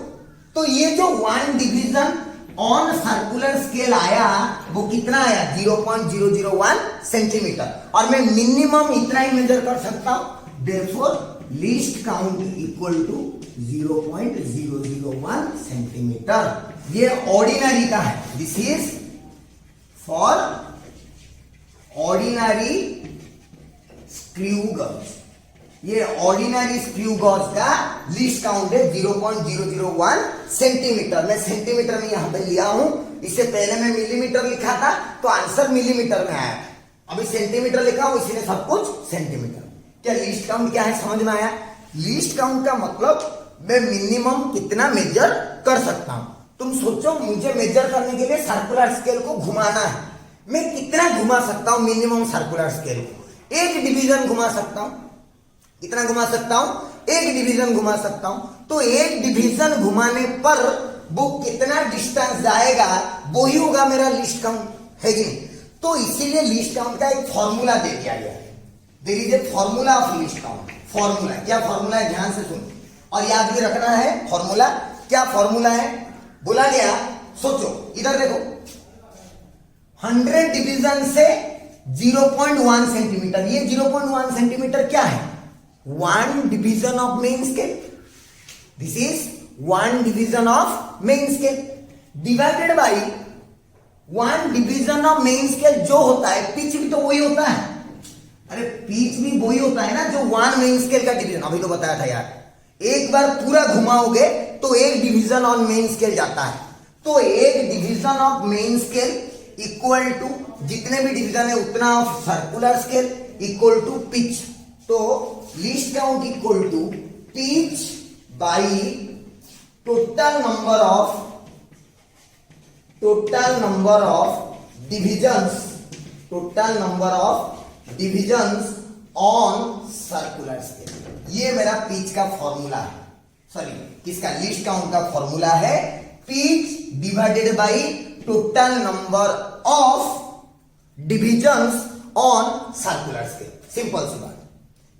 तो ये जो 1 डिवीजन ऑन सर्कुलर स्केल आया वो कितना आया, 0.001 सेंटीमीटर, और मैं मिनिमम इतना ही मेजर कर सकता हूं। Therefore least count equal to 0.001 centimetre. ये ऑर्डिनरी का है, this is for ordinary screw gauge. ये ऑर्डिनरी स्क्रू गॉज का लीस्ट काउंट है 0.001 सेंटीमीटर। मैं सेंटीमीटर में यहां पे लिया हूं, इससे पहले मैं मिलीमीटर लिखा था तो आंसर मिलीमीटर में आया, अभी सेंटीमीटर लिखा हूं इसलिए सब कुछ सेंटीमीटर। क्या लीस्ट काउंट क्या है समझ में आया। लीस्ट काउंट का मतलब मैं मिनिमम कितना मेजर कर सकता हूं। तुम सोचो, मुझे मेजर करने के लिए सर्कुलर स्केल को घुमाना है, मैं कितना घुमा सकता हूं मिनिमम सर्कुलर स्केल को, एक डिवीजन घुमा सकता हूं। कितना घुमा सकता हूं, एक डिवीजन घुमा सकता हूं। तो एक डिवीजन घुमाने पर वो कितना डिस्टेंस जाएगा वो ही होगा मेरा लिस्ट काउंट, है कि नहीं। तो इसीलिए लिस्ट काउंट का एक फॉर्मूला दे दिया गया है, there is a formula of least count. Formula क्या फॉर्मूला है, ध्यान से सुनो और याद भी रखना है। फॉर्मूला क्या, फॉर्मूला है बोला गया, सोचो इधर देखो, 100 डिवीजन से 0.1 सेंटीमीटर, ये 0.1 सेंटीमीटर क्या है, 1 division of main scale. This is 1 division of main scale divided by 1 division of main scale जो होता है, पिच भी तो वही होता है, अरे पिच भी वही होता है ना जो 1 मेन स्केल का डिवीजन, अभी तो बताया था यार। एक बार पूरा घुमाओगे तो एक डिवीजन ऑन मेन स्केल जाता है, तो एक division of main scale equal to जितने भी डिवीजन है उतना of circular scale equal to pitch. तो least count equal to pitch by total number of total number of divisions on circular scale. ये मेरा पिच का फॉर्मूला है, सॉरी किसका, लीस्ट काउंट का फॉर्मूला है, pitch divided by total number of divisions on circular scale. Simple सी बात।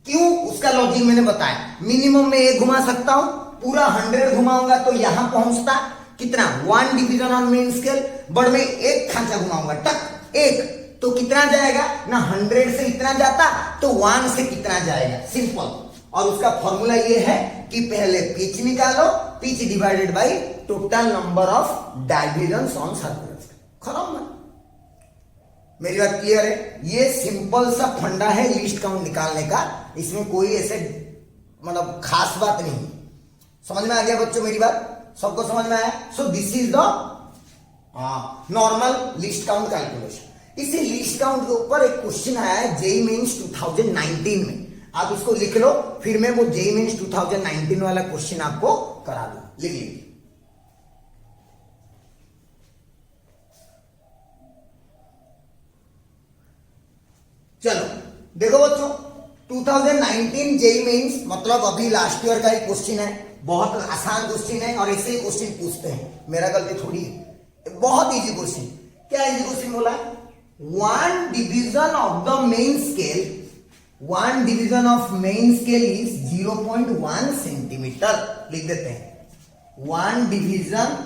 क्यों, उसका लॉजिक मैंने बताया। मिनिमम में एक घुमा सकता हूं, पूरा 100 घुमाऊंगा तो यहां पहुंचता कितना, 1 डिवीजन ऑन मेन स्केल। बड़ में एक खांचा घुमाऊंगा, टक एक, तो कितना जाएगा ना, 100 से इतना जाता तो 1 से कितना जाएगा, सिंपल। और उसका फॉर्मूला ये है कि पहले पिच निकालो, pitch divided by total number of divisions on circular scale, खत्म ना। मेरी बात क्लियर है। ये सिंपल सा फंडा है लिस्ट काउंट निकालने का, इसमें कोई ऐसे मतलब खास बात नहीं। समझ में आ गया बच्चों मेरी बात, सबको समझ में आया। सो this is the normal list count calculation. इसी लिस्ट काउंट के ऊपर एक क्वेश्चन आया है जेईई मेंस 2019 में, आप इसको लिख लो, फिर मैं वो जेईई मेंस 2019 वाला क्वेश्चन आपको करा दूं। लिख लीजिए। चलो देखो बच्चों, 2019 जेईई मेंस मतलब अभी लास्ट ईयर का एक क्वेश्चन है, बहुत आसान क्वेश्चन है और ऐसे ही क्वेश्चन पूछते हैं, मेरा गलती थोड़ी है, बहुत इजी क्वेश्चन। क्या इजी क्वेश्चन बोला, 1 division of the main scale, 1 division of main scale is 0.1 centimetre. लिख देते हैं 1 डिवीजन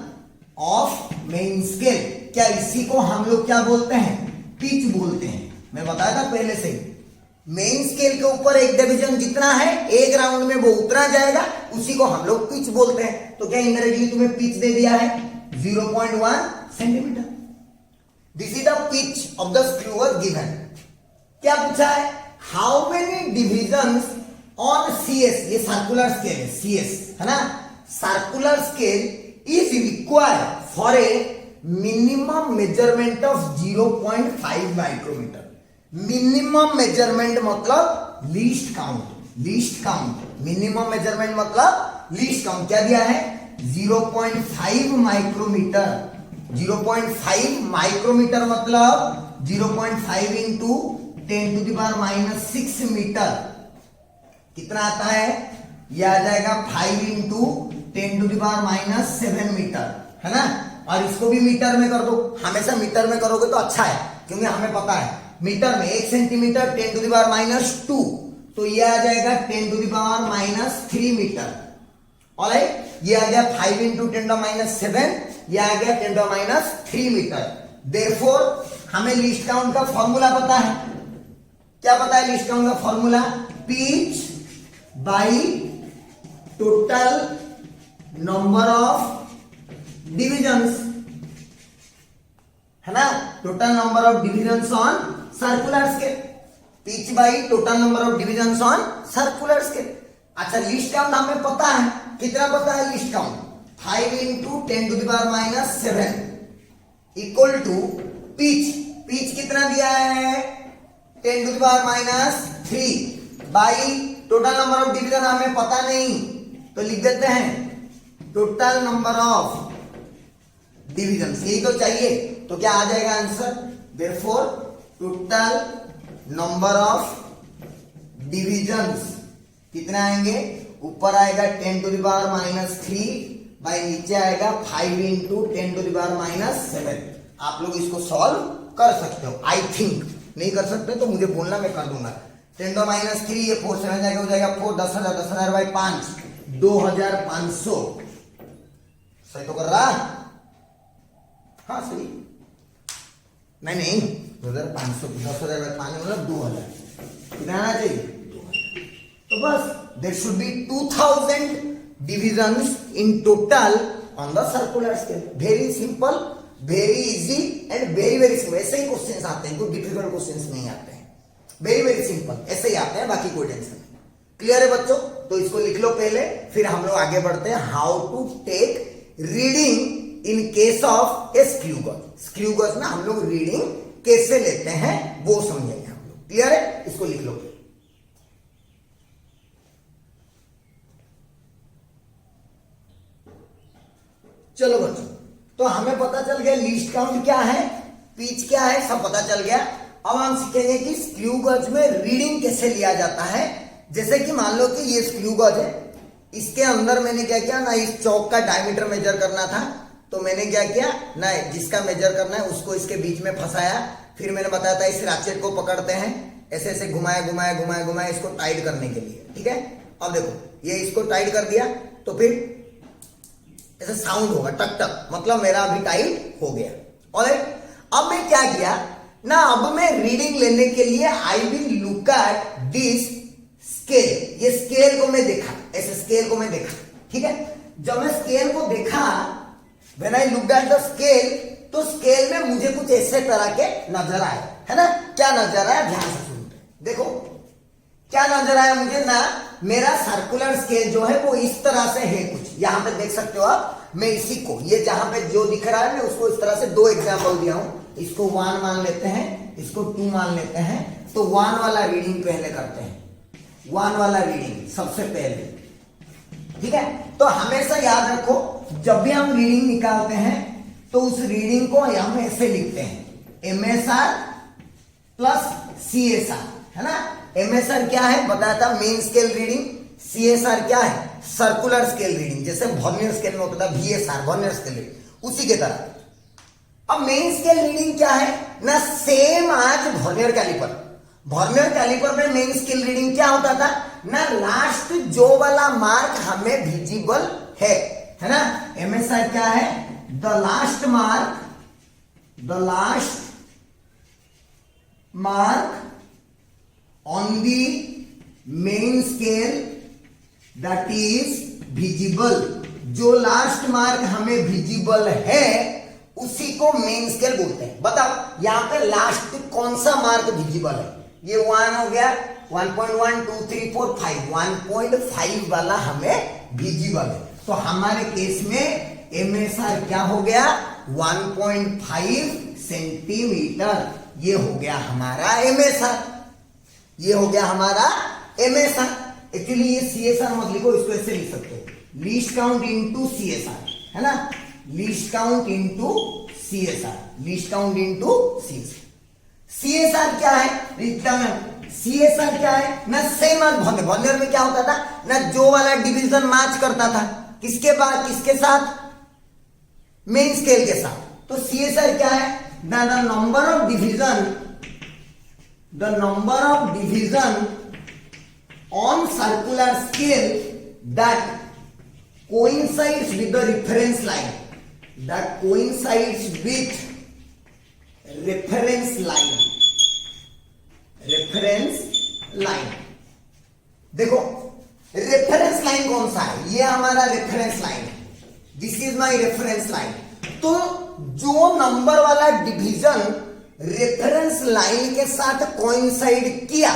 ऑफ मेन स्केल। क्या इसी को हम लोग क्या बोलते हैं, पिच बोलते हैं। मैं बताया था पहले से, मेन स्केल के ऊपर एक डिवीजन जितना है एक राउंड में वो उतना जाएगा, उसी को हम लोग पिच बोलते हैं। तो क्या इंडायरेक्टली तुम्हें पिच दे दिया है 0.1 centimetre. This is the pitch of the screw was given. क्या पूछा है, how many divisions on CS, ये सर्कुलर स्केल है, सीएस है ना, circular scale is required for a minimum measurement of 0.5 micrometre. Minimum measurement मतलब least count, least count, minimum measurement मतलब लीस्ट काउंट। क्या दिया है, 0.5 माइक्रोमीटर। 0.5 माइक्रोमीटर मतलब 0.5 इंटू 10⁻⁻6 मीटर। कितना आता है, यह आ जाएगा 5 इंटू 10⁻⁻7 मीटर, है ना। और इसको भी मीटर में कर दो, हमेशा मीटर में करोगे तो अच्छा है, क्योंकि हमें पता है मीटर में 1 सेंटीमीटर 10⁻², तो ये आ जाएगा 10⁻³ मीटर। ऑलराइट, ये आ गया 5 इंटू 10⁻7, ये आ गया 10⁻³ मीटर। देयरफॉर हमें लिस्ट काउंट का फॉर्मूला पता है। क्या पता है लिस्ट काउंट का formula, pitch by total number of divisions, है ना, total number of divisions on circular scale. Pitch by total number of divisions on circular scale. अच्छा, लिस्ट काउंट हमें पता है, कितना पता है least count, 5 into 10⁻7 equal to pitch. Pitch कितना दिया है, 10⁻³ by total number of division हमें पता नहीं, तो लिख देते हैं टोटल नंबर ऑफ डिविजन, यही तो चाहिए। तो क्या आ जाएगा answer, therefore total number of divisions कितना आएंगे, ऊपर आएगा 10⁻³ बाई नीचे आएगा 5 इंटू 10⁻7। आप लोग इसको सॉल्व कर सकते हो, आई थिंक। नहीं कर सकते तो मुझे बोलना, मैं कर दूंगा। 10⁻3, ये 4 7 जाएगा, हो जाएगा 4, 10,000, 10,000 बाई 5, 2500। सही तो कर रहा, हाँ सही, नहीं 2500, 10,000 बाई 5 मतलब 2000, कितना आना चाहिए, 2000। तो बस there should be 2000 divisions in total on the circular scale. Very simple, very easy and very very simple. ऐसे ही क्वेश्चंस आते हैं, कोई डिफिकल्ट क्वेश्चंस नहीं आते हैं, वेरी वेरी सिंपल ऐसे ही आते हैं, बाकी कोई टेंशन नहीं। क्लियर है बच्चों, तो इसको लिख लो पहले, फिर हम लोग आगे बढ़ते हैं। How to take reading in case of a screw gauge. Screw gauge में हम लोग रीडिंग कैसे लेते हैं वो समझेंगे हम लोग। क्लियर है, इसको लिख लो। चलो बच्चों, तो हमें पता चल गया लीस्ट काउंट क्या है, पिच क्या है, सब पता चल गया। अब हम सीखेंगे कि स्क्रू गज में रीडिंग कैसे लिया जाता है। जैसे कि मान लो कि ये स्क्रू गज है, इसके अंदर मैंने क्या किया ना, इस चौक का डायमीटर मेजर करना था, तो मैंने क्या किया ना, जिसका मेजर करना है उसको इसके बीच में फंसाया। फिर मैंने बताया था इस राचेट को पकड़ते हैं, ऐसे ऐसे घुमाया घुमाया घुमाया घुमाया इसको टाइट करने के लिए, ठीक है। अब देखो ये इसको टाइट कर दिया तो फिर ऐसे साउंड होगा टक टक, मतलब मेरा अभी टाइट हो गया। ऑलराइट, अब मैं क्या किया ना, अब मैं रीडिंग लेने के लिए I will look at this scale. ये स्केल को मैं देखा, ऐसे स्केल को मैं देखा, ठीक है। जब मैं स्केल को देखा, when I looked at the scale, तो स्केल में मुझे कुछ ऐसे तरह के नजर आए, है ना। क्या नजर आया, ध्यान से सुनते, देखो क्या नजर आया मुझे ना, मेरा सर्कुलर स्केल जो है वो इस तरह से है कुछ, यहां पे देख सकते हो आप। मैं इसी को, ये जहां पे जो दिख रहा है मैं उसको इस तरह से दो एग्जांपल दिया हूं, इसको 1 मान लेते हैं, इसको 2 मान लेते हैं। तो 1 वाला रीडिंग पहले करते हैं, 1 वाला रीडिंग सबसे पहले, ठीक है। तो हमेशा याद रखो जब भी हम रीडिंग निकालते हैं तो उस रीडिंग को हम ऐसे लिखते हैं, MSR प्लस CSR, है ना। MSR क्या है बताया था, मेन स्केल रीडिंग। CSR क्या है, सर्कुलर स्केल रीडिंग, जैसे वर्नियर स्केल में होता था VSR, वर्नियर स्केल रीडिंग, उसी के तरह। अब मेन स्केल रीडिंग क्या है ना, सेम आज वर्नियर कैलिपर। वर्नियर कैलिपर में मेन स्केल रीडिंग क्या होता था ना, लास्ट जो वाला मार्क हमें विजिबल है ना। MSR क्या है, the last mark, the last mark on the main scale that is visible. जो लास्ट मार्क हमें विजिबल है उसी को मेन स्केल बोलते हैं। बताओ यहां पे लास्ट कौन सा मार्क विजिबल है, ये 1 हो गया, 1.1 2 3 4 5, 1.5 वाला हमें विजिबल है। तो हमारे केस में MSR क्या हो गया, 1.5 सेंटीमीटर, ये हो गया हमारा MSR, ये हो गया हमारा MSR। एक्चुअली ये CSR मत लिखो, इसको ऐसे लिख सकते हो, लीस्ट काउंट इनटू CSR, है ना, least count into CSR, least count into CSR। CSR क्या है, CSR क्या है ना, सेम आज वर्नियर में क्या होता था ना, जो वाला डिवीजन मैच करता था किसके बाद, किसके साथ, मेन स्केल के साथ। तो CSR क्या है ना, the number of division, the number of division on circular scale that coincides with the reference line, that coincides with reference line, reference line। देखो रेफरेंस लाइन कौन सा है, ये हमारा रेफरेंस लाइन है, this is my reference line. तो जो नंबर वाला डिवीजन रेफरेंस लाइन के साथ कोइंसाइड किया,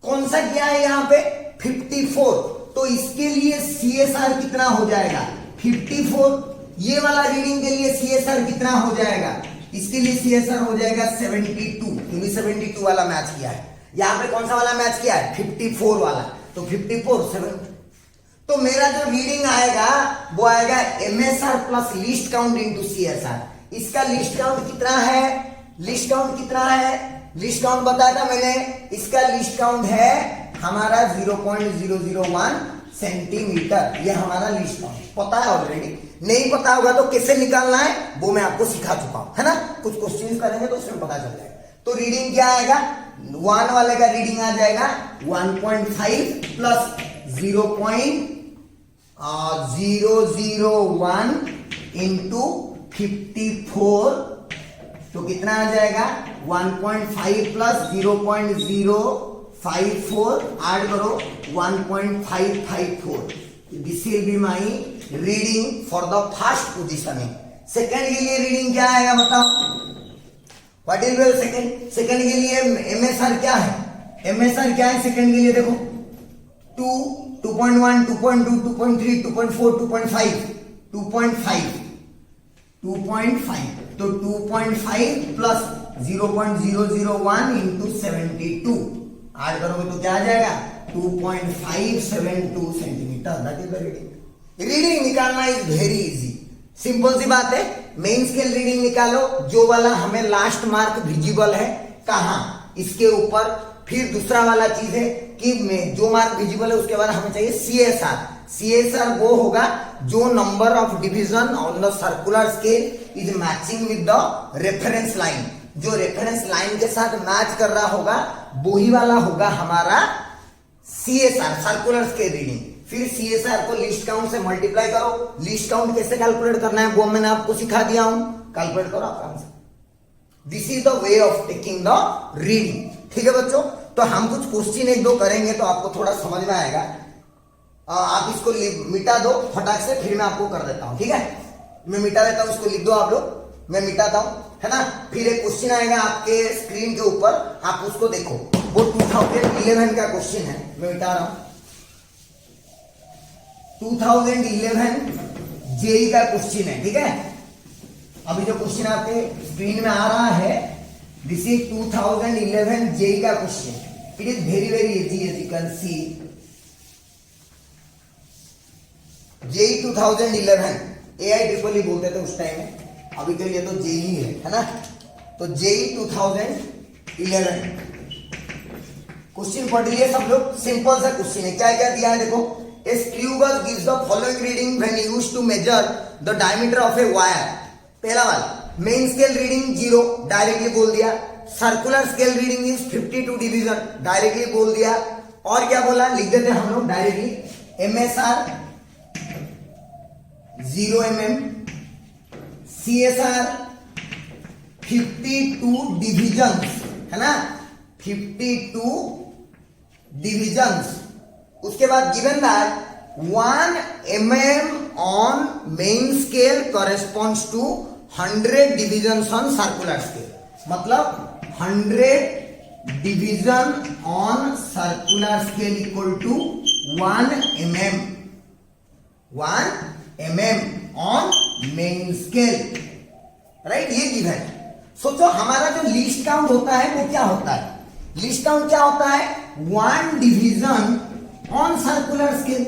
कौन सा किया है यहां पे 54, तो इसके लिए CSR कितना हो जाएगा 54। ये वाला रीडिंग के लिए CSR कितना हो जाएगा, इसके लिए CSR हो जाएगा 72, क्योंकि 72 वाला मैच किया है। यहां पे कौन सा वाला मैच किया है 54 वाला, तो 54 7। तो मेरा जो रीडिंग आएगा वो आएगा MSR plus least count into CSR। इसका लीस्ट काउंट कितना है, लिस्ट काउंट कितना है, लिस्ट काउंट बताया था मैंने, इसका लिस्ट काउंट है हमारा 0.001 सेंटीमीटर, ये हमारा लिस्ट काउंट पता है ऑलरेडी। नहीं पता होगा तो कैसे निकालना है वो मैं आपको सिखा चुका हूं, है ना। कुछ क्वेश्चन करेंगे तो उसमें पता चल जाएगा। तो रीडिंग क्या आएगा, 1 वाले का रीडिंग आ जाएगा 1.5 प्लस 0.001 इंटू 54, तो कितना आ जाएगा 1.5 प्लस 0.054, ऐड करो 1.554। This will be my reading for the first positioning. Second के लिए रीडिंग क्या आएगा बताओ, what is well second, second के लिए MSR क्या है, MSR क्या है सेकंड के लिए, देखो 2 2.1 2.2 2.3 2.4 2.5 2.5 2.5, तो 2.5 प्लस 0.001 इंटू 72, ऐड करोगे तो क्या आ जाएगा 2.572 centimetre. That is the reading. Reading निकालना इज वेरी इजी। सिंपल सी बात है, मेन स्केल रीडिंग निकालो, जो वाला हमें लास्ट मार्क विजिबल है कहां, इसके ऊपर। फिर दूसरा वाला चीज है कि जो मार्क विजिबल है उसके बाद हमें चाहिए सीएसआर। सीएसआर वो होगा जो number of division on the circular scale is matching with the reference line, जो रेफरेंस लाइन के साथ मैच कर रहा होगा वही वाला होगा हमारा सीएसआर, सर्कुलर स्केल रीडिंग। फिर सीएसआर को लिस्ट काउंट से मल्टीप्लाई करो। लिस्ट काउंट कैसे कैलकुलेट करना है वो मैंने आपको सिखा दिया हूं, कैलकुलेट करो आप answer. This is the way of taking the reading. ठीक है बच्चों, तो हम कुछ क्वेश्चन एक दो करेंगे तो आपको थोड़ा समझ में आएगा। आप इसको मिटा दो फटाक से, फिर मैं आपको कर देता हूं। ठीक है, मैं मिटा देता हूं, इसको लिख दो आप लोग, मैं मिटाता हूं, है ना। फिर एक क्वेश्चन आएगा आपके स्क्रीन के ऊपर, आप उसको देखो, वो 2011 का क्वेश्चन है, मैं मिटा रहा हूं। 2011 जेई का क्वेश्चन है। ठीक है, अभी जो क्वेश्चन आपके स्क्रीन में आ रहा है, दिस इज 2011 जेई का question. It is very easy, as you can see. JEE 2011 AI triple E बोलते थे उस टाइम में, अभी के लिए तो जेई है ना। तो जेई 2011 क्वेश्चन पढ़ लिए सब लोग। सिंपल सा क्वेश्चन है, क्या क्या दिया है देखो। A screw gauge gives the following reading when used to measure the diameter of a wire। पहला वाला मेन स्केल रीडिंग 0, डायरेक्टली बोल दिया। Circular scale reading is 52 division, directly बोल दिया। और क्या बोला, लिख देते हम लोग directly. MSR 0 mm, CSR 52 divisions, है ना, 52 डिविजन्स। उसके बाद given that 1 mm on main scale corresponds to 100 divisions on circular scale. मतलब 100 division on circular scale equal to 1 mm, 1 mm on main scale, right, ये गिवन। सोचो हमारा जो लीस्ट काउंट होता है वो क्या होता है, लीस्ट काउंट क्या होता है, 1 डिविजन ऑन सर्कुलर स्केल,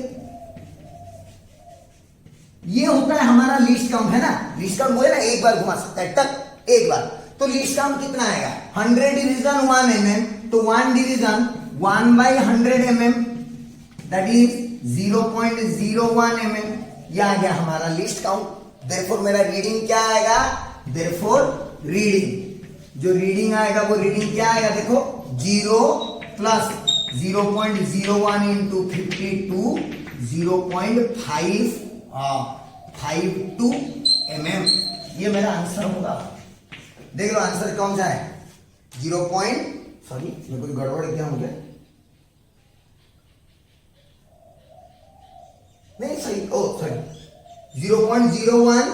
ये होता है हमारा लीस्ट काउंट, है ना। लीस्ट काउंट वो है ना, एक बार घुमा सकता है तक, एक बार। तो लीस्ट काउंट कितना आएगा, 100 डिवीजन 1 mm, तो 1 division 1/100 mm, that is 0.01 mm। ये आ गया हमारा लिस्ट काउंट। देयरफॉर मेरा रीडिंग क्या आएगा, देयरफॉर रीडिंग, जो रीडिंग आएगा वो रीडिंग क्या आएगा देखो, 0 प्लस 0.01 इंटू 52, 0.552 mm। ये मेरा आंसर होगा। देख लो आंसर कौन सा है, 0. सॉरी ये कुछ गड़बड़ क्या हो गया, नहीं सही, ओ सॉरी 0.01,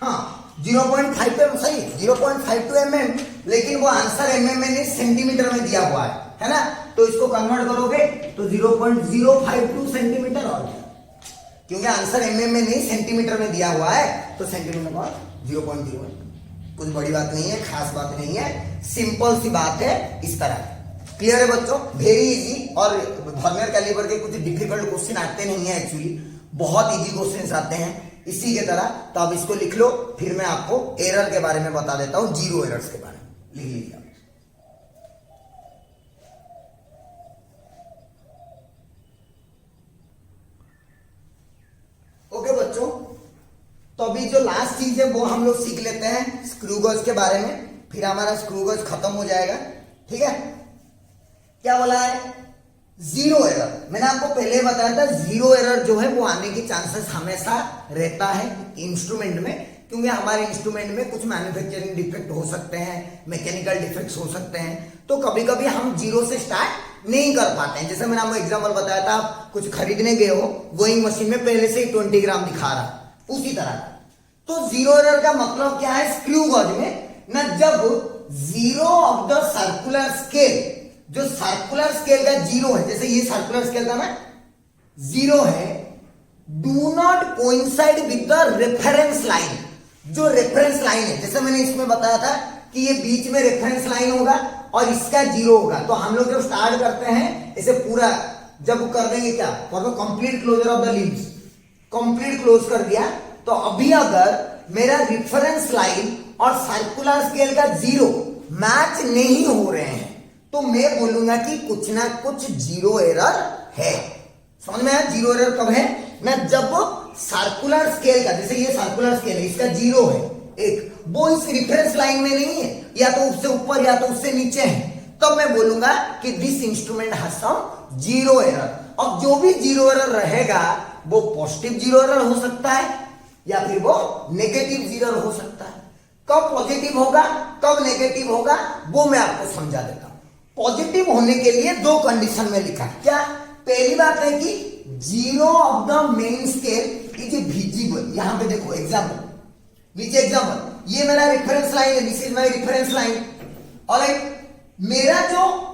हाँ 0.5 सही, 0.52 mm, लेकिन वो आंसर mm में नहीं सेंटीमीटर में दिया हुआ है ना। तो इसको कन्वर्ट करोगे तो 0.052 सेंटीमीटर और क्या, क्योंकि आंसर mm में नहीं सेंटीमीटर में दिया हुआ है, तो सेंटीमीटर का 0.01। कुछ बड़ी बात नहीं है, खास बात नहीं है, सिंपल सी बात है इस तरह। क्लियर है बच्चों, वेरी इजी। और वर्नियर कैलिपर के कुछ डिफिकल्ट क्वेश्चन आते नहीं है, एक्चुअली बहुत इजी क्वेश्चन आते हैं इसी के तरह। तो आप इसको लिख लो, फिर मैं आपको एरर के बारे में बता देता हूं, 0 एरर्स के बारे में लिख लीजिए। ओके बच्चों, तो अभी जो लास्ट चीज है वो हम लोग सीख लेते हैं स्क्रू गेज के बारे में, फिर हमारा स्क्रू गेज खत्म हो जाएगा। ठीक है, क्या बोला है, 0 एरर। मैंने आपको पहले बताया था 0 एरर जो है वो आने की चांसेस हमेशा रहता है इंस्ट्रूमेंट में, क्योंकि हमारे इंस्ट्रूमेंट में कुछ मैन्युफैक्चरिंग डिफेक्ट हो सकते हैं, मैकेनिकल डिफेक्ट्स हो सकते हैं, तो कभी कभी हम 0 से स्टार्ट नहीं कर पाते हैं। जैसे मैंने आपको एग्जांपल बताया था, आप कुछ खरीदने गए हो, गोइंग मशीन में पहले से ही 20 ग्राम दिखा रहा, उसी तरह। तो 0 एरर का मतलब क्या है स्क्रू गेज में ना, जब 0 ऑफ द सर्कुलर स्केल, जो सर्कुलर स्केल का 0 है, जैसे ये सर्कुलर स्केल का ना 0 है, do not coincide with the reference line. जो रेफरेंस लाइन है, जैसे मैंने इसमें बताया था कि ये बीच में रेफरेंस लाइन होगा और इसका 0 होगा। तो हम लोग जब स्टार्ट करते हैं इसे पूरा जब कर देंगे क्या, for the complete closure of the limbs, complete close कर दिया। तो अभी अगर मेरा रेफरेंस लाइन और सर्कुलर स्केल का जीरो मैच नहीं हो रहे हैं तो मैं बोलूंगा कि कुछ ना कुछ जीरो एरर है। समझ में आया? जीरो एरर कब है ना, जब सर्कुलर स्केल का, जैसे ये सर्कुलर स्केल है, इसका जीरो है एक, वो इस रेफरेंस लाइन में नहीं है, या तो उससे ऊपर या तो उससे नीचे है, तब मैं बोलूंगा कि this instrument has sum zero error. अब जो भी जीरो एरर रहेगा वो पॉजिटिव जीरो एरर हो सकता है या फिर वो नेगेटिव जीरो हो सकता है। कब पॉजिटिव होगा कब नेगेटिव होगा वो मैं आपको समझा देता हूं। पॉजिटिव होने के लिए दो कंडीशन में लिखा है। क्या? पहली बात है कि zero of the main scale is visible. यहां पे देखो एग्जाम्पल, नीचे एग्जाम्पल, ये मेरा रेफरेंस लाइन है, this is my reference line. Alright, मेरा जो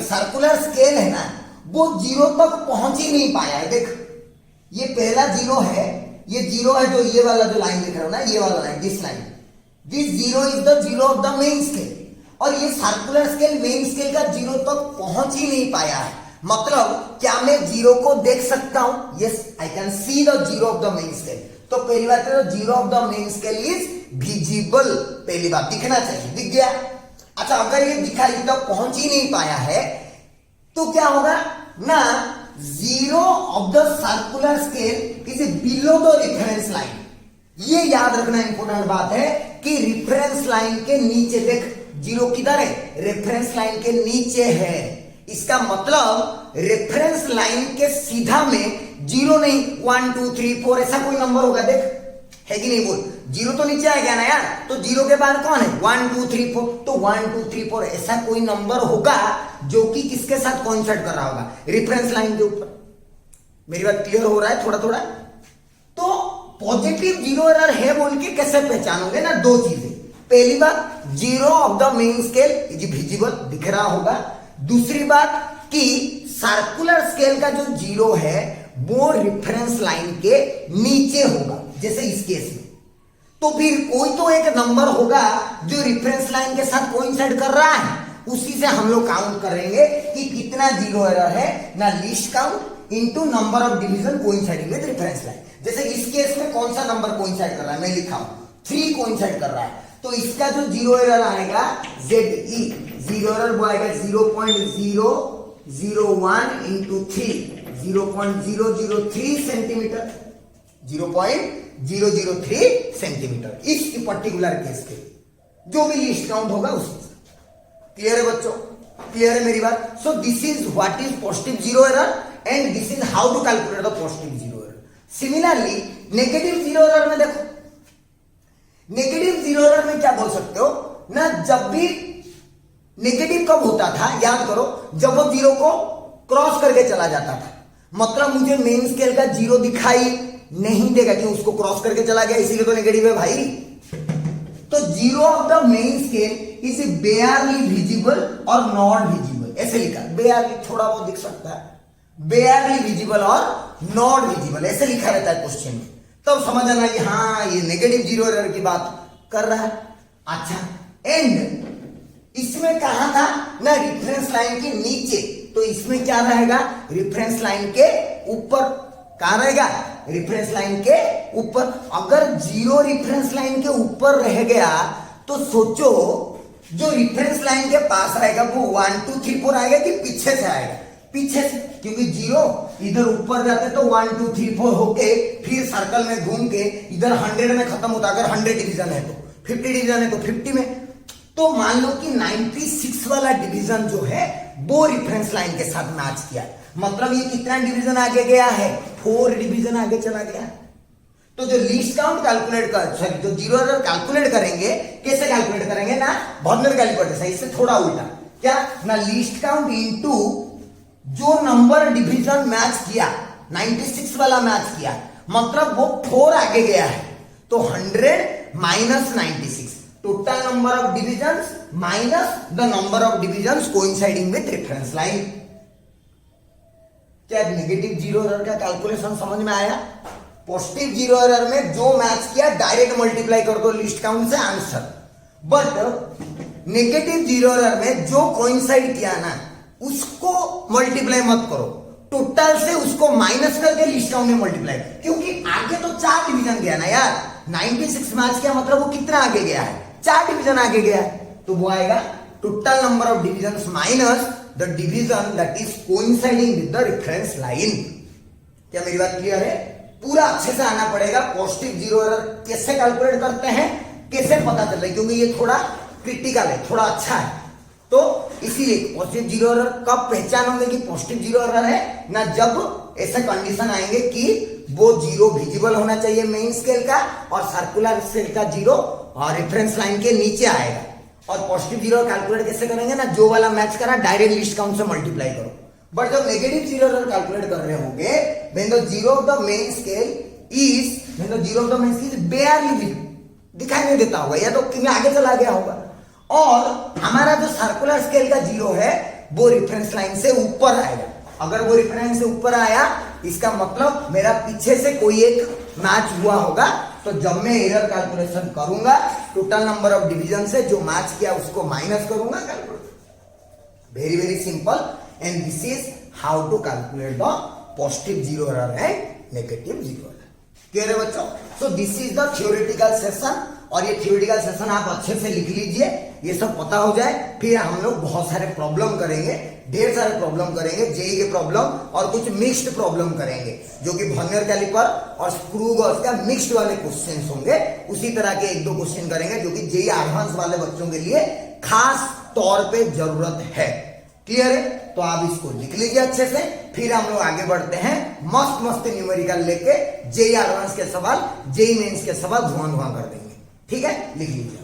सर्कुलर स्केल है ना वो जीरो तक पहुंच ही नहीं पाया है। देख, ये पहला जीरो है, ये जीरो है जो ये वाला जो लाइन दिख रहा है ना, ये वाला line, this line, this zero is the zero of the main scale. और ये सर्कुलर स्केल मेन स्केल का जीरो तक पहुंच ही नहीं पाया है। मतलब क्या मैं जीरो को देख सकता हूं? Yes, I can see the zero of the main scale. तो पहली बात है, zero of the main scale is visible. पहली बात, दिखना चाहिए, दिख गया। अच्छा, अगर ये दिखाई तक पहुंच ही नहीं पाया है तो क्या होगा ना, zero of the circular scale is below the reference line. ये याद रखना इंपॉर्टेंट बात है कि रेफरेंस लाइन के नीचे, देख जीरो किधर है? रेफरेंस लाइन के नीचे है। इसका मतलब रेफरेंस लाइन के सीधा में जीरो नहीं, 1 2 3 4 ऐसा कोई नंबर होगा, देख है कि नहीं बोल? जीरो तो नीचे आ गया ना यार, तो जीरो के बाद कौन है? 1 2 3 4। तो 1 2 3 4 ऐसा कोई नंबर होगा जो कि किसके साथ कोइंसाइड कर रहा होगा? रेफरेंस लाइन के ऊपर। मेरी बात क्लियर हो रहा है थोड़ा थोड़ा? तो पॉजिटिव जीरो एरर है बोल के कैसे पहचानोगे ना? दो चीजें। पहली बात, zero of the main scale is visible, दिख रहा होगा। दूसरी बात कि सर्कुलर स्केल का जो जीरो है वो रेफरेंस लाइन के नीचे होगा, जैसे इस केस में। तो फिर कोई तो एक नंबर होगा जो रेफरेंस लाइन के साथ कोइंसाइड कर रहा है, उसी से हम लोग काउंट करेंगे कि कितना जीरो एरर है ना, least count into number of division coinciding with reference line. जैसे इस केस में कौन सा नंबर कोइंसाइड कर रहा है, मैं लिखा हूं 3 कोइंसाइड कर रहा है, तो इसका जो जीरो एरर आएगा ZE, जीरो एरर वो आएगा 0.001 इंटू 3, 0.003 सेंटीमीटर, 0.003 सेंटीमीटर। इस पर्टिकुलर केस के जो भी लीस्ट काउंट होगा उसके साथ। क्लियर है बच्चों? क्लियर है मेरी बात? So this is what is positive zero error and this is how to calculate the positive zero error. Similarly negative zero error में देखो, नेगेटिव जीरो एरर में क्या बोल सकते हो ना, जब भी नेगेटिव कब होता था याद करो, जब वो जीरो को क्रॉस करके चला जाता था। मतलब मुझे मेन स्केल का जीरो दिखाई नहीं देगा कि उसको क्रॉस करके चला गया, इसीलिए तो नेगेटिव है भाई। तो zero of the main scale is बेयरली visible और नॉट विजिबल, ऐसे लिखा। बेयरली थोड़ा बहुत दिख सकता है, बेयरली विजिबल और नॉट विजिबल ऐसे लिखा रहता है क्वेश्चन में, तब समझ आना कि हाँ ये नेगेटिव जीरो एरर की बात कर रहा है। अच्छा, एंड इसमें कहा था ना, रेफरेंस लाइन के नीचे, तो इसमें क्या रहेगा? रेफरेंस लाइन के ऊपर। कहां रहेगा? रेफरेंस लाइन के ऊपर। अगर जीरो रेफरेंस लाइन के ऊपर रह गया तो सोचो जो रेफरेंस लाइन के पास आएगा वो 1 2 3 4 आएगा कि पीछे से आएगा? पीछे से, क्योंकि जीरो इधर ऊपर जाते तो 1 2 3 4 होके फिर सर्कल में घूम के इधर 100 में खत्म होता। अगर 100 डिवीजन है तो 50 डिवीजन है तो 50 में। तो मान लो कि 96 वाला डिवीजन जो है वो रेफरेंस लाइन के साथ मैच किया, मतलब ये कितना डिवीजन आगे गया है? 4 डिवीजन आगे चला गया। तो जो लीस्ट काउंट कैलकुलेट कर, सॉरी जो जीरो एरर कैलकुलेट करेंगे, कैसे कैलकुलेट करेंगे ना, वर्नर कैलिपर जैसा, इससे थोड़ा उल्टा। क्या ना, लीस्ट काउंट इनटू जो नंबर डिवीजन मैच किया, 96 वाला मैच किया, मतलब वो 4 आगे गया है, तो 100 minus 96, total number of divisions minus the number of divisions coinciding with reference line. क्या नेगेटिव जीरो एरर का कैलकुलेशन समझ में आया? पॉजिटिव जीरो एरर में जो मैच किया डायरेक्ट मल्टीप्लाई कर दो लिस्ट काउंट से, answer. But negative zero error में जो कोइंसाइड किया ना उसको मल्टीप्लाई मत करो, टोटल से उसको माइनस करके लीस्ट काउंट में मल्टीप्लाई, क्योंकि आगे तो 4 डिवीजन गया ना यार, 96 मैच किया मतलब वो कितना आगे गया है, 4 डिवीजन आगे गया है, तो वो आएगा total number of division minus the division that is coinciding with the reference line. क्या मेरी बात क्लियर है? पूरा अच्छे से आना पड़ेगा। पॉजिटिव जीरो एरर कैसे कैलकुलेट करते हैं, कैसे पता चल रहा है, क्योंकि ये थोड़ा क्रिटिकल है, थोड़ा अच्छा है, तो इसीलिए पॉजिटिव जीरो एरर कब पहचान होंगे कि पॉजिटिव जीरो एरर है ना, जब ऐसे कंडीशन आएंगे कि वो जीरो विजिबल होना चाहिए मेन स्केल का और सर्कुलर स्केल का जीरो और रेफरेंस लाइन के नीचे आएगा। और पॉजिटिव जीरो कैलकुलेट कैसे करेंगे ना, जो वाला मैच करा डायरेक्ट लिस्ट काउंट से मल्टीप्लाई करो। बट जब नेगेटिव जीरो एरर कैलकुलेट कर रहे होंगे, when the zero of the main scale is बेयरली दिखाई नहीं देता होगा या तो आगे चला गया होगा, और हमारा जो सर्कुलर स्केल का जीरो है वो रेफरेंस लाइन से ऊपर आएगा। अगर वो रेफरेंस से ऊपर आया, इसका मतलब मेरा पीछे से कोई एक मैच हुआ होगा, तो जब मैं एरर कैलकुलेशन करूंगा टोटल नंबर ऑफ डिवीजन से जो मैच किया उसको माइनस करूंगा, calculate. Very very simple, and this is how to calculate the positive zero error and negative zero error. Clear है बच्चों? So this is the theoretical session, और ये थ्योरेटिकल सेशन आप अच्छे से लिख लीजिए, ये सब पता हो जाए, फिर हम लोग बहुत सारे प्रॉब्लम करेंगे, ढेर सारे प्रॉब्लम करेंगे, जेई के प्रॉब्लम और कुछ मिक्स्ड प्रॉब्लम करेंगे, जो कि वर्नियर कैलिपर और स्क्रू गॉज का मिक्स्ड वाले क्वेश्चंस होंगे। उसी तरह के 1-2 क्वेश्चन करेंगे जो कि जेई एडवांस वाले बच्चों के लिए खास तौर पे जरूरत है। क्लियर है? तो आप इसको लिख लीजिए अच्छे से, फिर हम लोग आगे बढ़ते हैं मस्त मस्त न्यूमेरिकल लेके जेई एडवांस के सवाल, जेई मेंस के सवाल धुआं धुआं कर देंगे। ठीक है, लिख लीजिए।